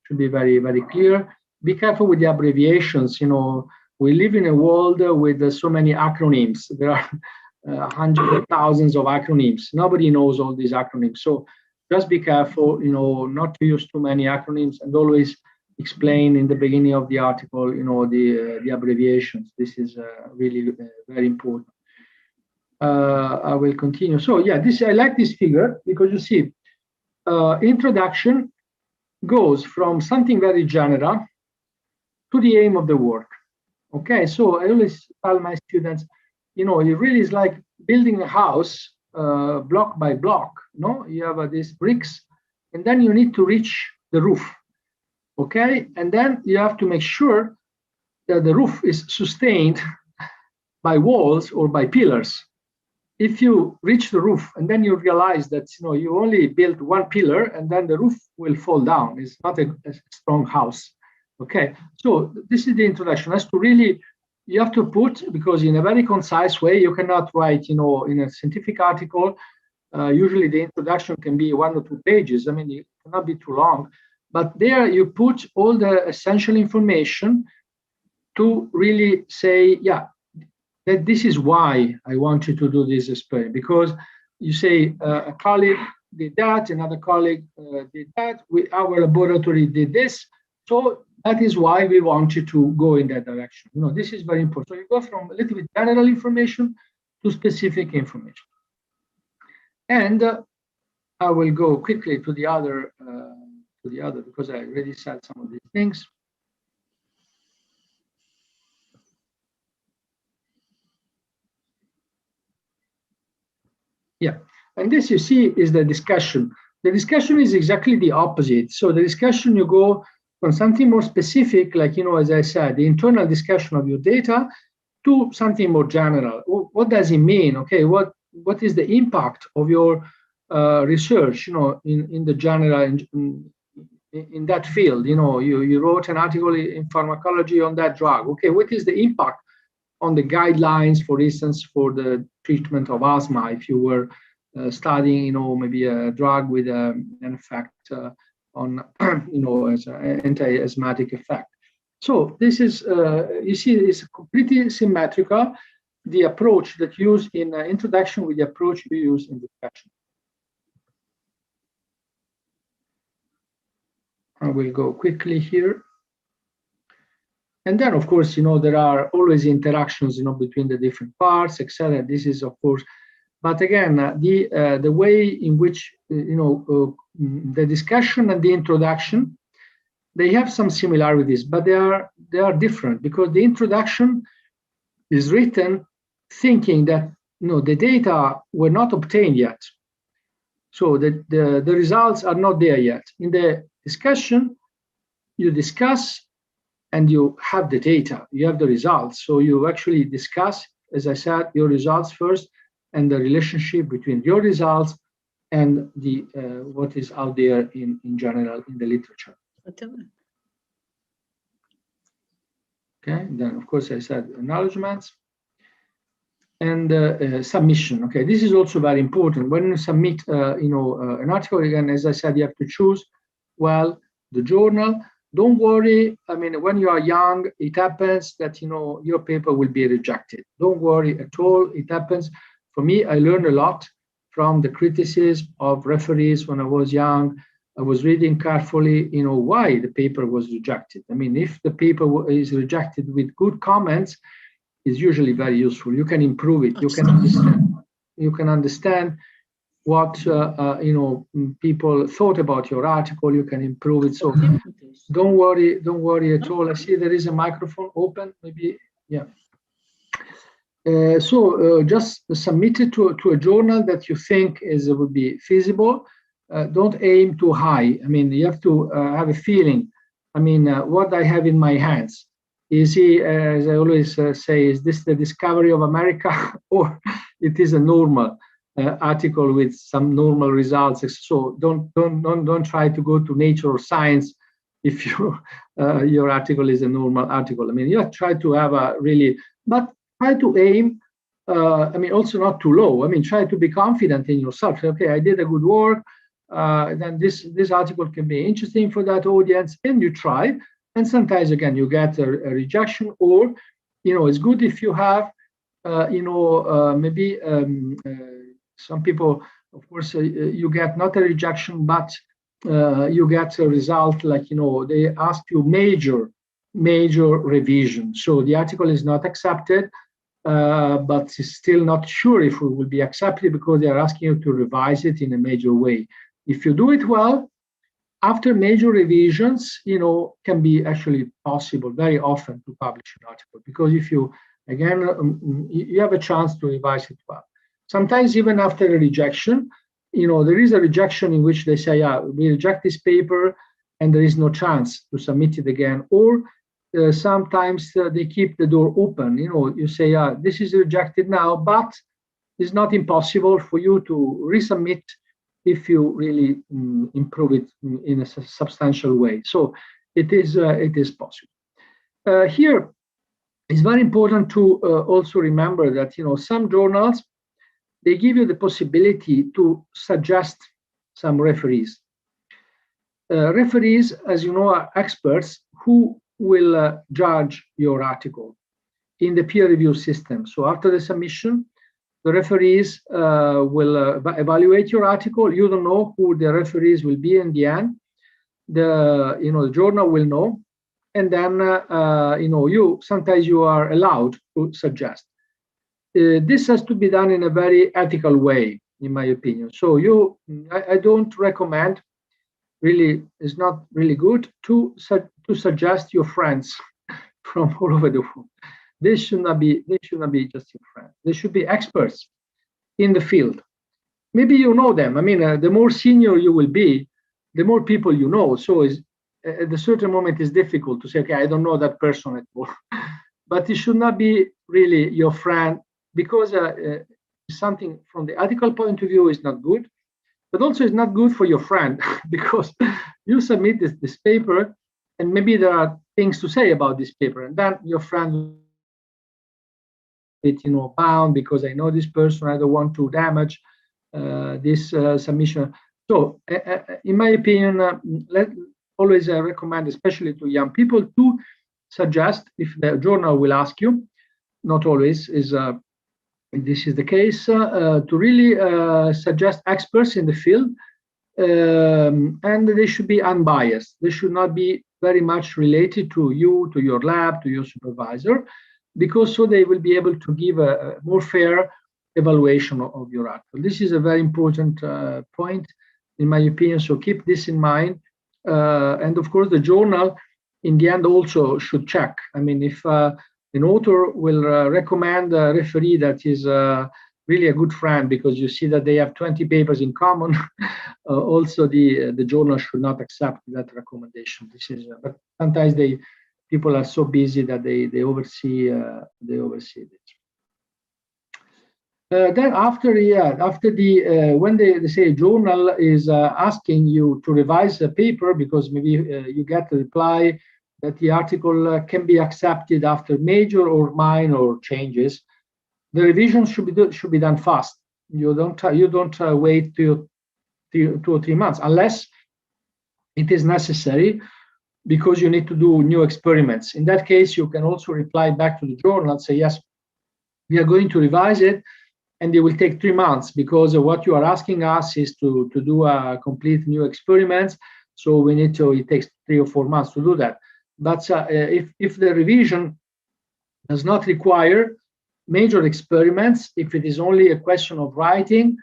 Should be very, very clear. Be careful with the abbreviations. We live in a world with so many acronyms. There are hundreds of thousands of acronyms. Nobody knows all these acronyms. So just be careful, not to use too many acronyms, and always explain in the beginning of the article, the abbreviations. This is really very important. I will continue. So yeah, I like this figure because you see, introduction goes from something very general to the aim of the work. Okay, so I always tell my students, it really is like building a house block by block. You have these bricks, and then you need to reach the roof. Okay, and then you have to make sure that the roof is sustained by walls or by pillars. If you reach the roof and then you realize that you only built one pillar, and then the roof will fall down. It's not a strong house. Okay, so this is the introduction. As to really, you have to put, because in a very concise way, you cannot write, in a scientific article. Usually the introduction can be 1 or 2 pages. It cannot be too long. But there you put all the essential information to really say, yeah, that this is why I want you to do this experiment. Because you say a colleague did that, another colleague did that, our laboratory did this. So that is why we want you to go in that direction. This is very important. So you go from a little bit general information to specific information. And I will go quickly to the other, because I already said some of these things. Yeah, and this you see is the discussion. The discussion is exactly the opposite. So the discussion, you go from something more specific, like, as I said, the internal discussion of your data, to something more general. What does it mean? Okay, what is the impact of your research, in the general, in that field? You wrote an article in pharmacology on that drug. Okay, what is the impact on the guidelines, for instance, for the treatment of asthma, if you were studying, maybe a drug with an effect on, as an anti-asthmatic effect. So this is, you see, it's completely symmetrical, the approach that you use in introduction with the approach you use in discussion. I will go quickly here. And then, of course, there are always interactions, between the different parts, etc. This is, of course, but again, the way in which, the discussion and the introduction, they have some similarities, but they are different, because the introduction is written thinking that, the data were not obtained yet. So the results are not there yet. In the discussion, you discuss and you have the data, you have the results. So you actually discuss, as I said, your results first, and the relationship between your results and the what is out there in general in the literature. Okay, then of course I said acknowledgements and submission. Okay, this is also very important. When you submit, an article, again, as I said, you have to choose well the journal. Don't worry. I mean, when you are young, it happens that your paper will be rejected. Don't worry at all. It happens. For me, I learned a lot from the criticism of referees when I was young. I was reading carefully, why the paper was rejected. I mean, if the paper is rejected with good comments, it's usually very useful. You can improve it. You can understand. You can understand what people thought about your article. You can improve it. So don't worry at all. I see there is a microphone open. Maybe, yeah. So just submit it to a journal that you think would be feasible. Don't aim too high. I mean, you have to have a feeling. I mean, what I have in my hands. Is he, as I always say, is this the discovery of America, or it is a normal article with some normal results? So don't try to go to Nature or Science if your article is a normal article. I mean, you try to have a really, but try to aim. I mean, also not too low. I mean, try to be confident in yourself. Okay, I did a good work. Then this article can be interesting for that audience, and you try. And sometimes, again, you get a rejection, or, it's good if you have, maybe some people, of course, you get not a rejection, but you get a result like, they ask you major revision. So the article is not accepted, but it's still not sure if it will be accepted because they are asking you to revise it in a major way. If you do it well, after major revisions, can be actually possible very often to publish an article, because if you, again, you have a chance to revise it well. Sometimes even after a rejection, there is a rejection in which they say, yeah, we reject this paper and there is no chance to submit it again. Or sometimes they keep the door open. You say, yeah, this is rejected now, but it's not impossible for you to resubmit if you really improve it in a substantial way. So it is possible. Here, it's very important to also remember that some journals, they give you the possibility to suggest some referees. Referees, as you know, are experts who will judge your article in the peer review system. So after the submission, the referees will evaluate your article. You don't know who the referees will be in the end. The journal will know, and then sometimes you are allowed to suggest. This has to be done in a very ethical way, in my opinion. So I don't recommend. Really, it's not really good to suggest your friends from all over the world. They should not be just your friends. They should be experts in the field. Maybe you know them. I mean, the more senior you will be, the more people you know. So at a certain moment, it's difficult to say, okay, I don't know that person at all. But it should not be really your friend, because something from the ethical point of view is not good, but also it's not good for your friend, because you submit this paper, and maybe there are things to say about this paper, and then your friend bit, bound because I know this person. I don't want to damage this submission. So, in my opinion, always recommend, especially to young people, to suggest, if the journal will ask you, not always this is the case, to really suggest experts in the field, and they should be unbiased. They should not be very much related to you, to your lab, to your supervisor, because so they will be able to give a more fair evaluation of your article. This is a very important point, in my opinion, so keep this in mind. And of course, the journal, in the end, also should check. I mean, if an author will recommend a referee that is really a good friend because you see that they have 20 papers in common, also the journal should not accept that recommendation. This is, but sometimes people are so busy that they oversee it. Then after when they say a journal is asking you to revise a paper because maybe you get a reply that the article can be accepted after major or minor changes, the revision should be done fast. You don't wait till 2 or 3 months unless it is necessary because you need to do new experiments. In that case, you can also reply back to the journal and say, yes, we are going to revise it, and it will take 3 months because what you are asking us is to do a complete new experiments. So it takes 3 or 4 months to do that. But if the revision does not require major experiments, if it is only a question of writing,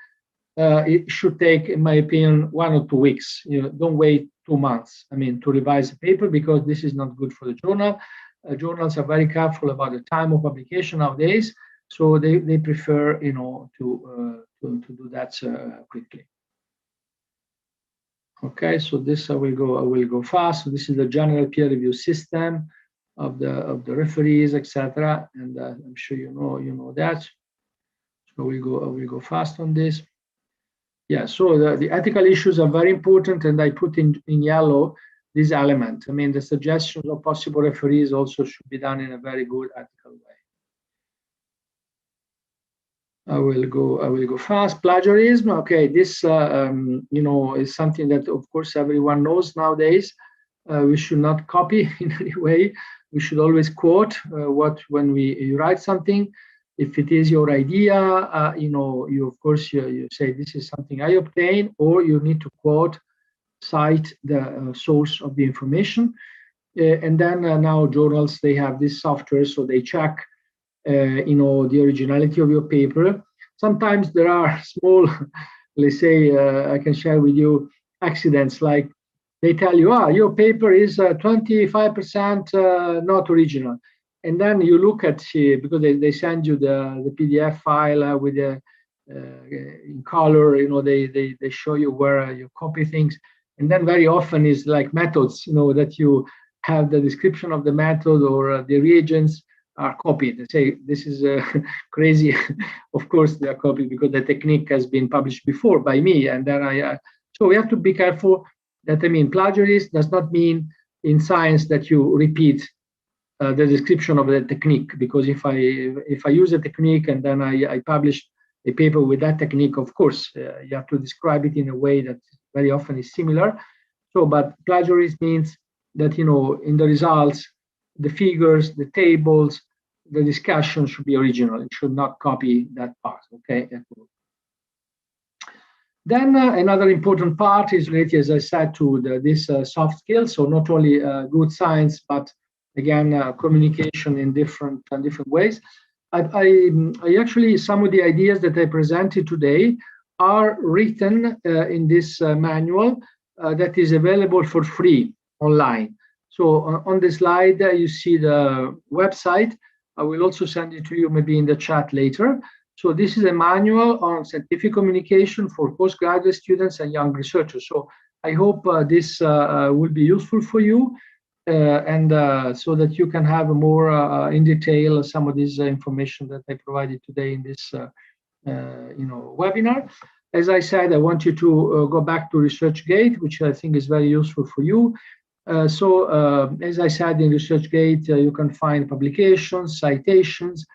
it should take, in my opinion, 1 or 2 weeks. Don't wait 2 months, to revise a paper, because this is not good for the journal. Journals are very careful about the time of publication nowadays, so they prefer, to do that quickly. Okay, so this I will go fast. So this is the general peer review system of the referees, etc. And I'm sure you know that. So I will go fast on this. Yeah. So the ethical issues are very important, and I put in yellow this element. The suggestions of possible referees also should be done in a very good ethical way. I will go fast. Plagiarism. Okay, this is something that of course everyone knows nowadays. We should not copy in any way. We should always quote when you write something. If it is your idea, you of course you say this is something I obtained, or you need to cite the source of the information. And then now journals, they have this software, so they check the originality of your paper. Sometimes there are small, let's say, I can share with you accidents, like they tell you, your paper is 25% not original. And then you look at, because they send you the PDF file with in color, they show you where you copy things. And then very often is like methods, that you have the description of the method or the reagents are copied. They say this is crazy. Of course they are copied because the technique has been published before by me, and then so we have to be careful that plagiarism does not mean in science that you repeat the description of the technique, because if I use a technique and then I publish a paper with that technique, of course you have to describe it in a way that very often is similar. So, but plagiarism means that in the results, the figures, the tables, the discussion should be original. It should not copy that part. Okay. Then another important part is related, as I said, to this soft skills. So not only good science, but again communication in different ways. I actually, some of the ideas that I presented today are written in this manual that is available for free online. So on the slide, you see the website. I will also send it to you maybe in the chat later. So this is a manual on scientific communication for postgraduate students and young researchers. So I hope this will be useful for you, and so that you can have more in detail some of this information that I provided today in this webinar. As I said, I want you to go back to ResearchGate, which I think is very useful for you. As I said, in ResearchGate, you can find publications, citations,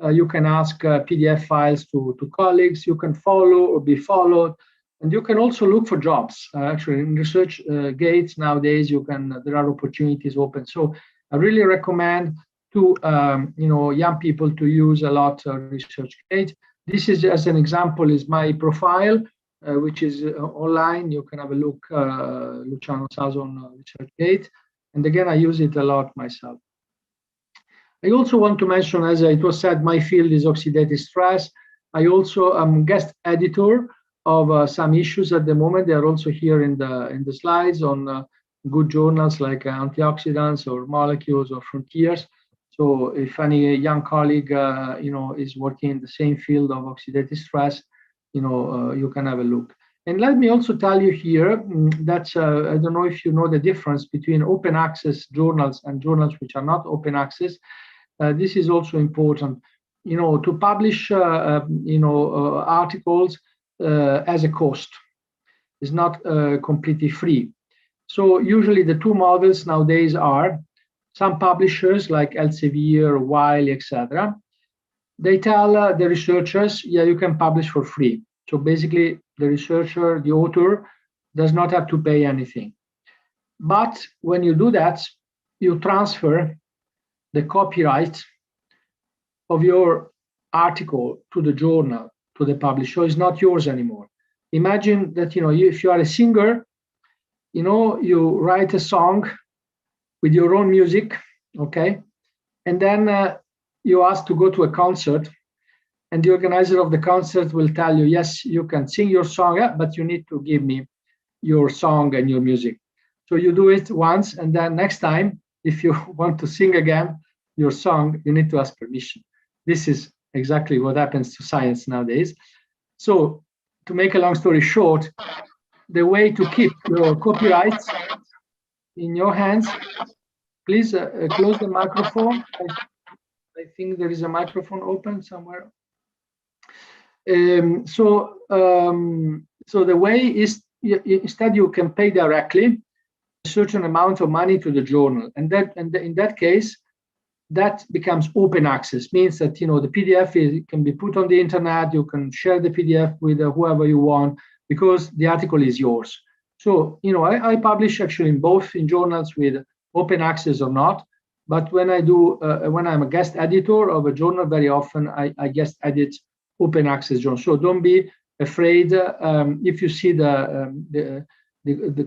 You can ask PDF files to colleagues. You can follow or be followed. And you can also look for jobs. Actually, in ResearchGate nowadays, there are opportunities open. So I really recommend to young people to use a lot ResearchGate. This is, as an example, is my profile, which is online. You can have a look, Luciano Saso on ResearchGate. And again, I use it a lot myself. I also want to mention, as it was said, my field is oxidative stress. I also am guest editor of some issues at the moment. They are also here in the slides on good journals like Antioxidants or Molecules or Frontiers. So if any young colleague is working in the same field of oxidative stress, you can have a look. And let me also tell you here that I don't know if you know the difference between open access journals and journals which are not open access. This is also important, to publish articles as a cost. Is not completely free. So usually the two models nowadays are some publishers like Elsevier, Wiley, etc. They tell the researchers, yeah, you can publish for free. So basically the researcher, the author, does not have to pay anything. But when you do that, you transfer the copyright of your article to the journal, to the publisher. It's not yours anymore. Imagine that, if you are a singer, you write a song with your own music, okay? And then you ask to go to a concert, and the organizer of the concert will tell you, yes, you can sing your song, but you need to give me your song and your music. So you do it once, and then next time, if you want to sing again your song, you need to ask permission. This is exactly what happens to science nowadays. So to make a long story short, the way to keep your copyrights in your hands, please close the microphone. I think there is a microphone open somewhere. So the way is, instead you can pay directly a certain amount of money to the journal, and in that case, that becomes open access. Means that the PDF can be put on the internet. You can share the PDF with whoever you want because the article is yours. So I publish actually in journals with open access or not. But when when I'm a guest editor of a journal, very often I guest edit open access journals. So don't be afraid if you see the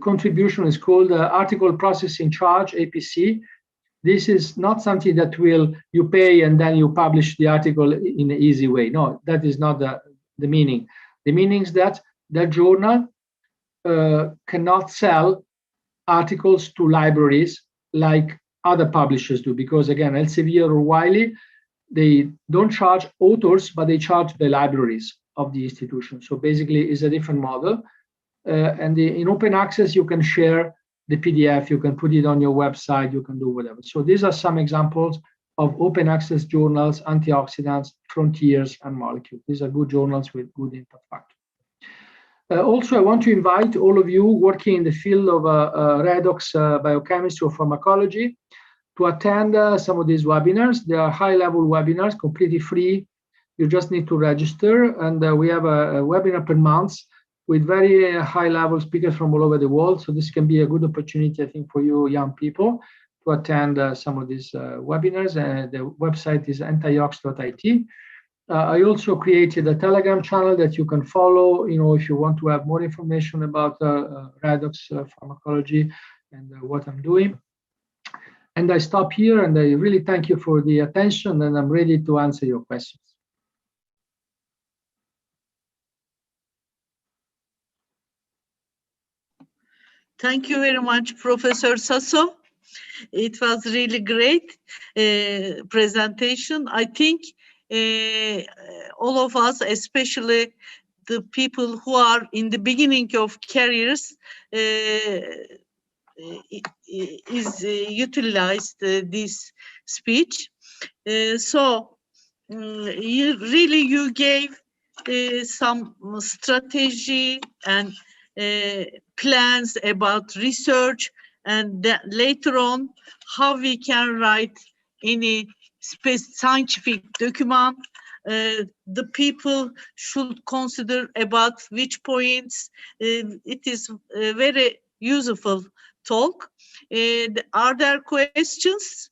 contribution is called Article Processing Charge, APC. This is not something that you pay and then you publish the article in an easy way. No, that is not the meaning. The meaning is that the journal cannot sell articles to libraries like other publishers do, because again, Elsevier or Wiley, they don't charge authors, but they charge the libraries of the institution. So basically, it's a different model. And in open access, you can share the PDF, you can put it on your website, you can do whatever. So these are some examples of open access journals, Antioxidants, Frontiers, and Molecules. These are good journals with good impact factor. Also, I want to invite all of you working in the field of redox biochemistry or pharmacology to attend some of these webinars. They are high-level webinars, completely free. You just need to register, and we have a webinar per month with very high-level speakers from all over the world. So this can be a good opportunity, I think, for you young people to attend some of these webinars. The website is antiox.it. I also created a Telegram channel that you can follow, if you want to have more information about redox pharmacology and what I'm doing. And I stop here, and I really thank you for the attention, and I'm ready to answer your questions. Thank you very much, Professor Saso. It was really great presentation. I think all of us, especially the people who are in the beginning of careers, utilized this speech. So you gave some strategy and plans about research, and later on how we can write any scientific document. The people should consider about which points. It is a very useful talk. Are there questions?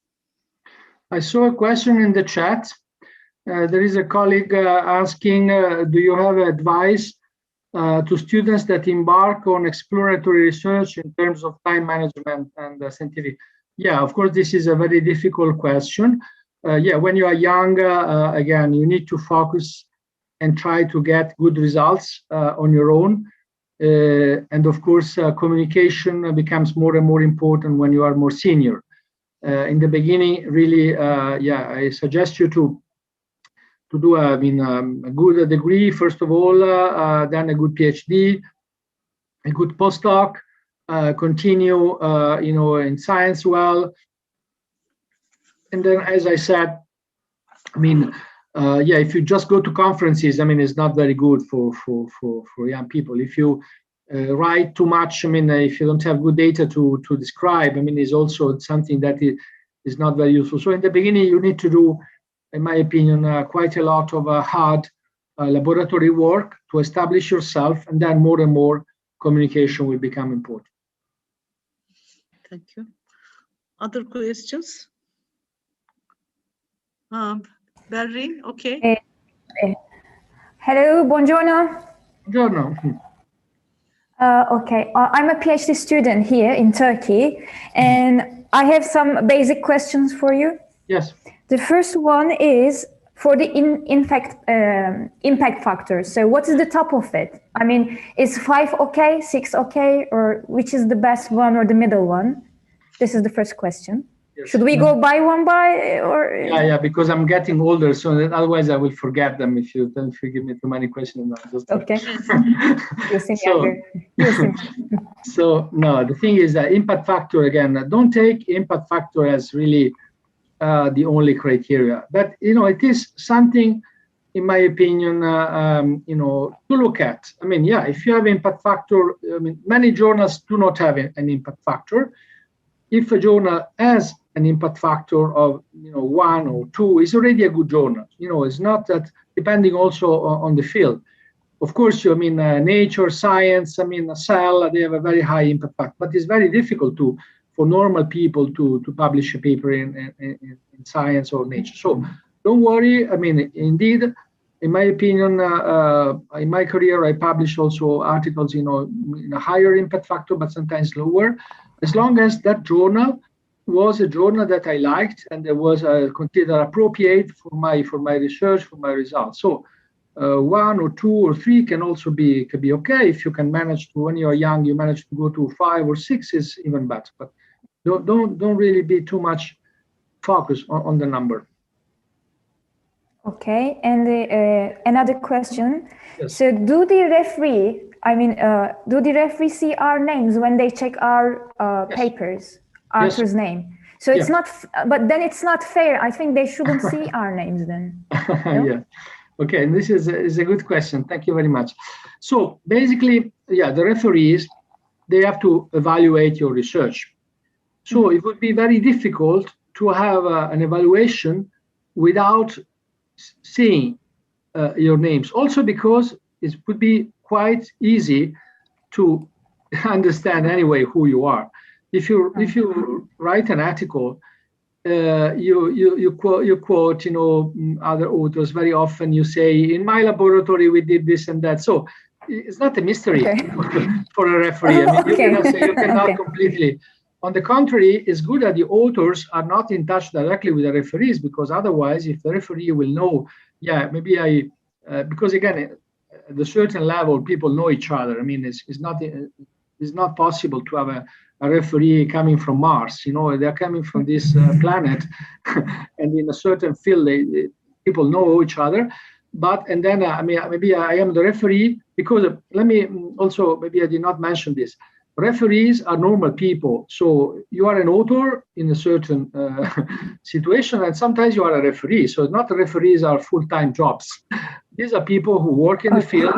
I saw a question in the chat. There is a colleague asking, do you have advice to students that embark on exploratory research in terms of time management and scientific? Yeah, of course, this is a very difficult question. Yeah, when you are young, again, you need to focus and try to get good results on your own. And of course, communication becomes more and more important when you are more senior. In the beginning, really, yeah, I suggest you to do a good degree, first of all, then a good PhD, a good postdoc, continue, in science well. And then, as I said, yeah, if you just go to conferences, it's not very good for young people. If you write too much, if you don't have good data to describe, is also something that is not very useful. So in the beginning, you need to do, in my opinion, quite a lot of hard laboratory work to establish yourself, and then more and more communication will become important. Thank you. Other questions? Berrin, okay. Hello, buongiorno. Buongiorno. Okay, I'm a PhD student here in Turkey, and I have some basic questions for you. Yes. The first one is for the impact factor. So what is the top of it? Is 5 okay, 6 okay, or which is the best one or the middle one? This is the first question. Yes. Should we go by one by or? Yeah, because I'm getting older, so that otherwise I will forget them if you don't give me too many questions. Okay. You seem younger. So no, the thing is that impact factor, again, don't take impact factor as really the only criteria, but it is something, in my opinion, to look at. Yeah, if you have impact factor, many journals do not have an impact factor. If a journal has an impact factor of 1 or 2, is already a good journal. It's not that, depending also on the field. Of course, Nature, Science, Cell, they have a very high impact factor, but it's very difficult for normal people to publish a paper in Science or Nature. So don't worry. Indeed, in my opinion, in my career, I published also articles, in a higher impact factor, but sometimes lower, as long as that journal was a journal that I liked and it was considered appropriate for my research, for my results. So 1 or 2 or 3 can also be okay. If you can manage to, when you're young, you manage to go to 5 or 6 is even better. But don't really be too much focused on the number. Okay, and another question. Yes. So do the referee see our names when they check our Yes. papers, author's name? So it's not, but then it's not fair. I think they shouldn't see our names then. No? Yeah. Okay, and this is a good question. Thank you very much. So basically, yeah, the referees, they have to evaluate your research. So it would be very difficult to have an evaluation without seeing your names. Also because it would be quite easy to understand anyway who you are. If you write an article, you quote other authors. Very often you say, in my laboratory we did this and that. So it's not a mystery for a referee. You cannot completely. On the contrary, it's good that the authors are not in touch directly with the referees, because otherwise, if the referee will know, yeah, maybe because again, at a certain level, people know each other. It's not possible to have a referee coming from Mars. They're coming from this planet, and in a certain field, people know each other. And then, maybe I am the referee, because let me also, maybe I did not mention this. Referees are normal people. So you are an author in a certain situation, and sometimes you are a referee. So not referees are full-time jobs. These are people who work in the field.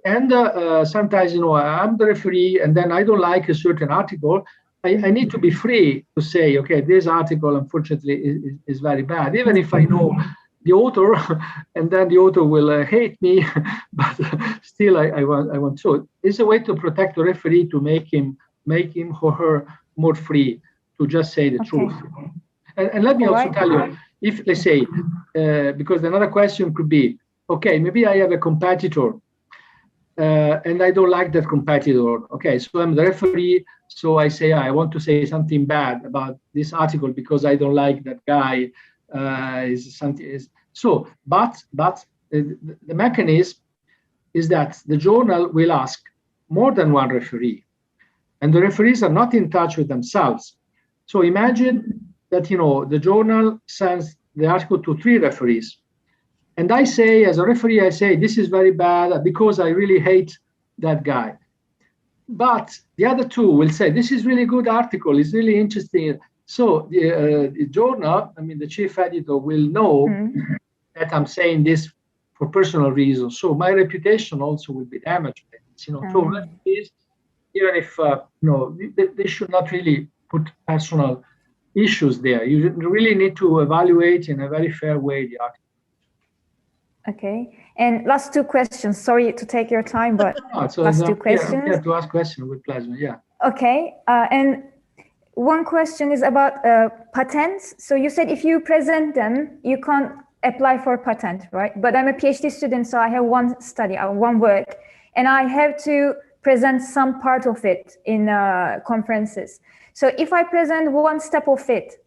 And sometimes, I'm the referee, and then I don't like a certain article. I need to be free to say, okay, this article unfortunately is very bad, even if I know the author, and then the author will hate me, but still I want. So it's a way to protect the referee, to make him or her more free to just say the truth. And let me also tell you, if let's say, because another question could be, okay, maybe I have a competitor and I don't like that competitor. Okay, so I'm the referee, so I say I want to say something bad about this article because I don't like that guy. But the mechanism is that the journal will ask more than one referee, and the referees are not in touch with themselves. So imagine that the journal sends the article to 3 referees. And I say, as a referee, I say, this is very bad because I really hate that guy. But the other 2 will say, this is really good article, it's really interesting. So the journal, I mean, the chief editor will know that I'm saying this for personal reasons. So my reputation also will be damaged. So referees, even if, they should not really put personal issues there. You really need to evaluate in a very fair way the article. Okay, and last 2 questions. Sorry to take your time, but last 2 questions. Yeah, to ask questions with pleasure. Yeah. Okay, and one question is about patents. So you said if you present them, you can't apply for a patent, right? But I'm a PhD student, so I have one study, one work, and I have to present some part of it in conferences. So if I present one step of it,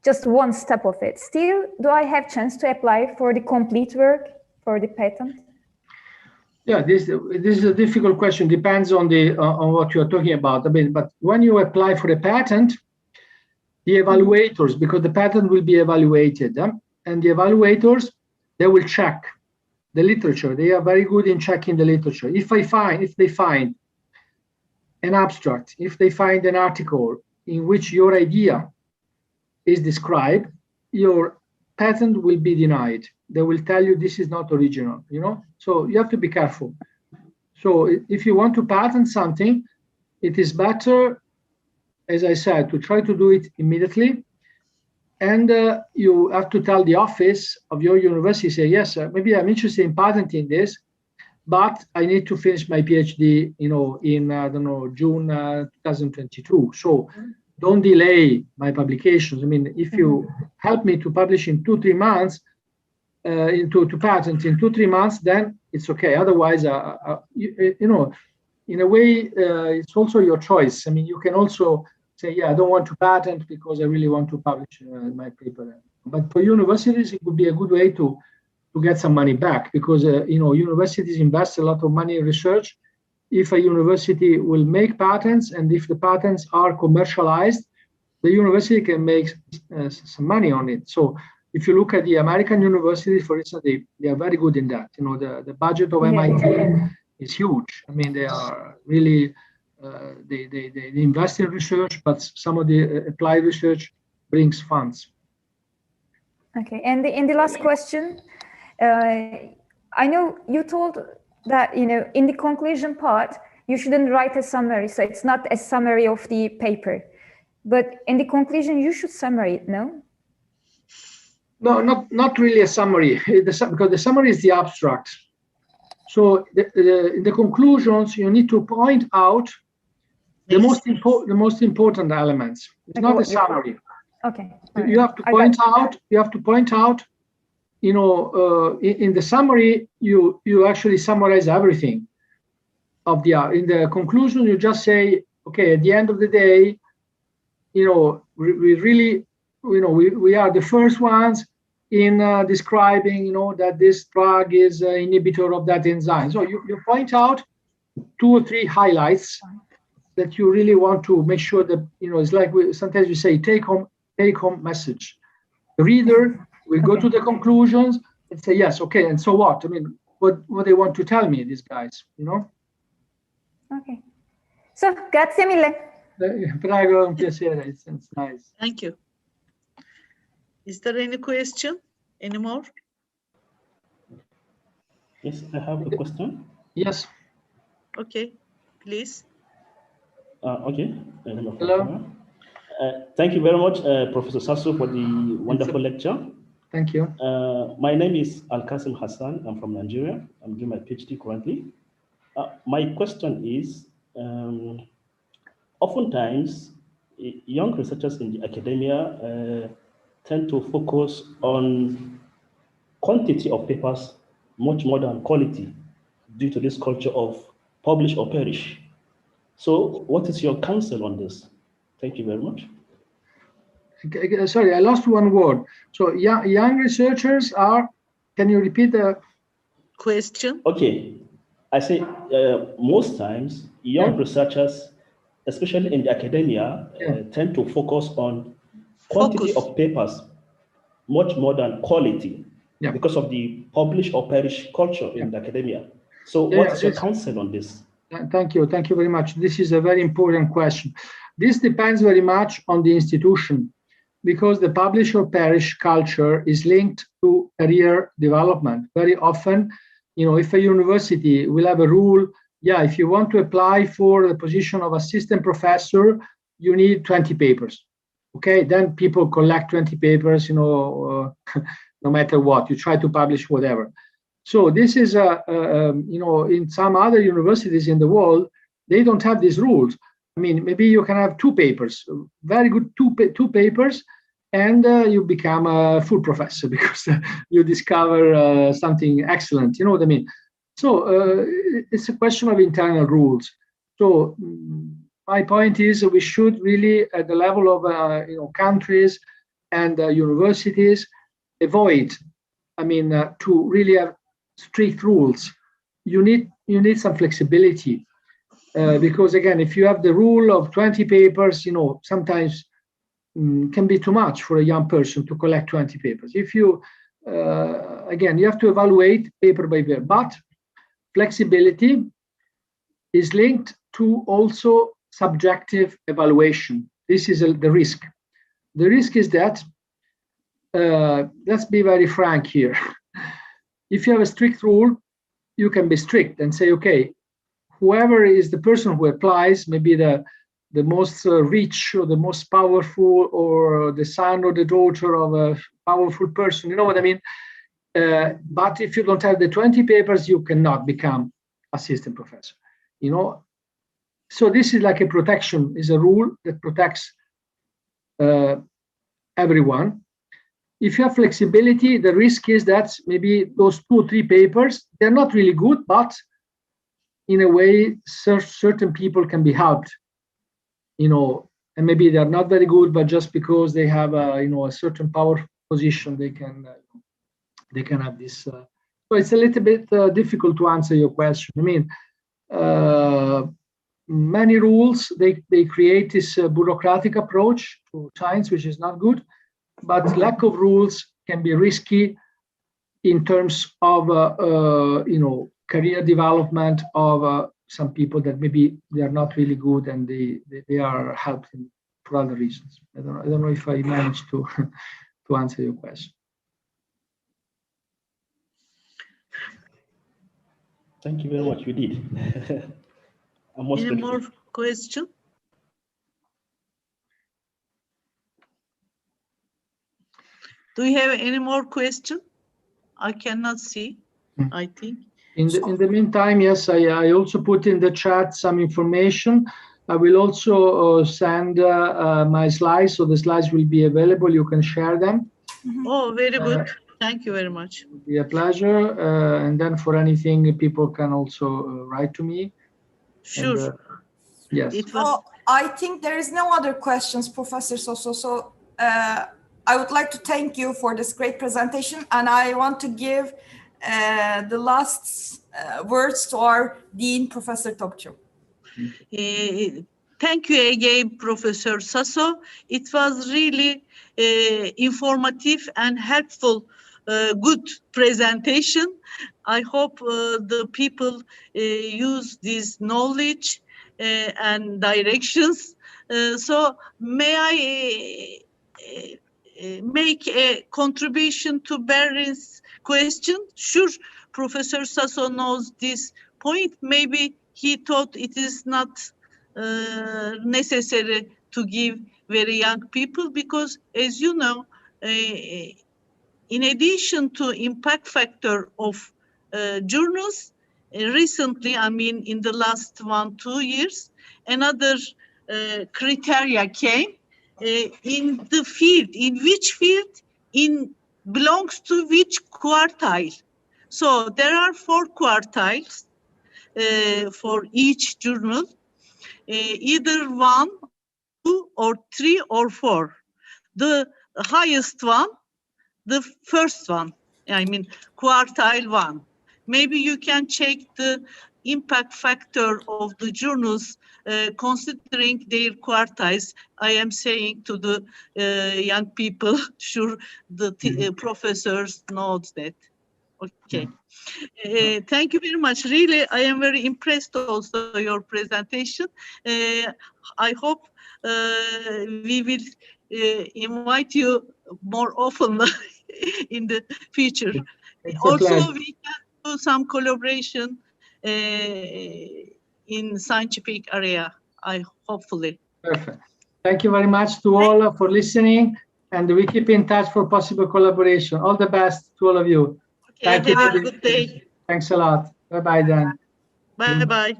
just one step of it, still, do I have chance to apply for the complete work for the patent? Yeah, this is a difficult question. Depends on on what you are talking about. I mean, but when you apply for a patent, the evaluators, because the patent will be evaluated, and the evaluators, they will check the literature. They are very good in checking the literature. If they find an abstract, if they find an article in which your idea is described, your patent will be denied. They will tell you this is not original, So you have to be careful. So if you want to patent something, it is better, as I said, to try to do it immediately. And you have to tell the office of your university, say, yes, maybe I'm interested in patenting this, but I need to finish my PhD, in, I don't know, June 2022. So don't delay my publications. I mean, if you help me to publish in 2-3 months, to patent in 2-3 months, then it's okay. Otherwise, in a way, it's also your choice. I mean, you can also say, yeah, I don't want to patent because I really want to publish my paper. But for universities, it would be a good way to get some money back because, universities invest a lot of money in research. If a university will make patents and if the patents are commercialized, the university can make some money on it. So if you look at the American universities, for instance, they are very good in that. The budget of MIT is huge. I mean, they are really, they invest in research, but some of the applied research brings funds. Okay, and in the last question, I know you told that, in the conclusion part, you shouldn't write a summary. So it's not a summary of the paper. But in the conclusion, you should summary it, no? No, not really a summary, because the summary is the abstract. So in the conclusions, you need to point out the most important elements. It's not a summary. Okay. You have to point out. You have to point out. In the summary, you actually summarize everything. In the conclusion, you just say, okay, at the end of the day, we really, we are the first ones in describing, that this drug is an inhibitor of that enzyme. So you point out 2 or 3 highlights that you really want to make sure that, it's like sometimes we say take home message. The reader will go to the conclusions and say, yes, okay, and so what? I mean, what they want to tell me, these guys, Okay. So, grazie mille. Prego, un piacere. It's nice. Thank you. Is there any question anymore? Yes, I have a question. Yes. Okay, please. Okay. Hello. Thank you very much, Professor Sasso, for the wonderful lecture. Thank you. My name is Al-Qasim Hassan. I'm from Nigeria. I'm doing my PhD currently. My question is, oftentimes, young researchers in the academia tend to focus on quantity of papers much more than quality due to this culture of publish or perish. So what is your counsel on this? Thank you very much. Sorry, I lost one word. So young researchers are, can you repeat the question? Okay, I say most times young researchers, especially in the academia, tend to focus on quantity of papers much more than quality because of the publish or perish culture in the academia. So what is your counsel on this? Thank you very much. This is a very important question. This depends very much on the institution, because the publish or perish culture is linked to career development. Very often, if a university will have a rule, if you want to apply for the position of assistant professor, you need 20 papers. Okay, then people collect 20 papers, no matter what, you try to publish whatever. So this is, in some other universities in the world, they don't have these rules. I mean, maybe you can have 2 papers, very good two papers, and you become a full professor because you discover something excellent. You know what I mean? So it's a question of internal rules. So my point is we should really, at the level of countries and universities, avoid, to really have strict rules. You need some flexibility. Because again, if you have the rule of 20 papers, sometimes can be too much for a young person to collect 20 papers. If you, again, you have to evaluate paper by paper, but flexibility is linked to also subjective evaluation. This is the risk. The risk is that, let's be very frank here. If you have a strict rule, you can be strict and say, okay, whoever is the person who applies, maybe the most rich or the most powerful, or the son or the daughter of a powerful person, you know what I mean? But if you don't have the 20 papers, you cannot become assistant professor, So this is like a protection, is a rule that protects everyone. If you have flexibility, the risk is that maybe those 2 or 3 papers, they're not really good, but in a way, certain people can be helped, and maybe they're not very good, but just because they have a certain power position, they can have this. So it's a little bit difficult to answer your question. I mean, many rules, they create this bureaucratic approach to science, which is not good, but lack of rules can be risky in terms of career development of some people that maybe they are not really good and they are helped for other reasons. I don't know if I managed to to answer your question. Thank you very much. You did. Any more question? Do you have any more question? I cannot see, I think. In the meantime, yes, I also put in the chat some information. I will also send my slides, so the slides will be available. You can share them. Oh, very good. Thank you very much. It will be a pleasure. And then for anything, people can also write to me. Sure. And, yes. I think there is no other questions, Professor Sasso. So I would like to thank you for this great presentation, and I want to give the last words to our Dean, Professor Topçu. Thank you again, Professor Sasso. It was really informative and helpful, good presentation. I hope the people use this knowledge and directions. So may I make a contribution to Barry's question? Sure, Professor Sasso knows this point. Maybe he thought it is not necessary to give very young people, because as you know, in addition to impact factor of journals, recently, I mean, in the last 1-2 years, another criteria came in the field, in which field belongs to which quartile. So there are 4 quartiles for each journal, either 1, 2, or 3, or 4. The highest one, the first one, I mean quartile 1. Maybe you can check the impact factor of the journals considering their quartiles. I am saying to the young people, sure the professors knows that. Okay. Thank you very much. Really, I am very impressed also your presentation. I hope we will invite you more often in the future. Also, we can do some collaboration in scientific area, hopefully. Perfect. Thank you very much to all for listening, and we keep in touch for possible collaboration. All the best to all of you. Okay, have a good day. Thanks a lot. Bye-bye then. Bye-bye.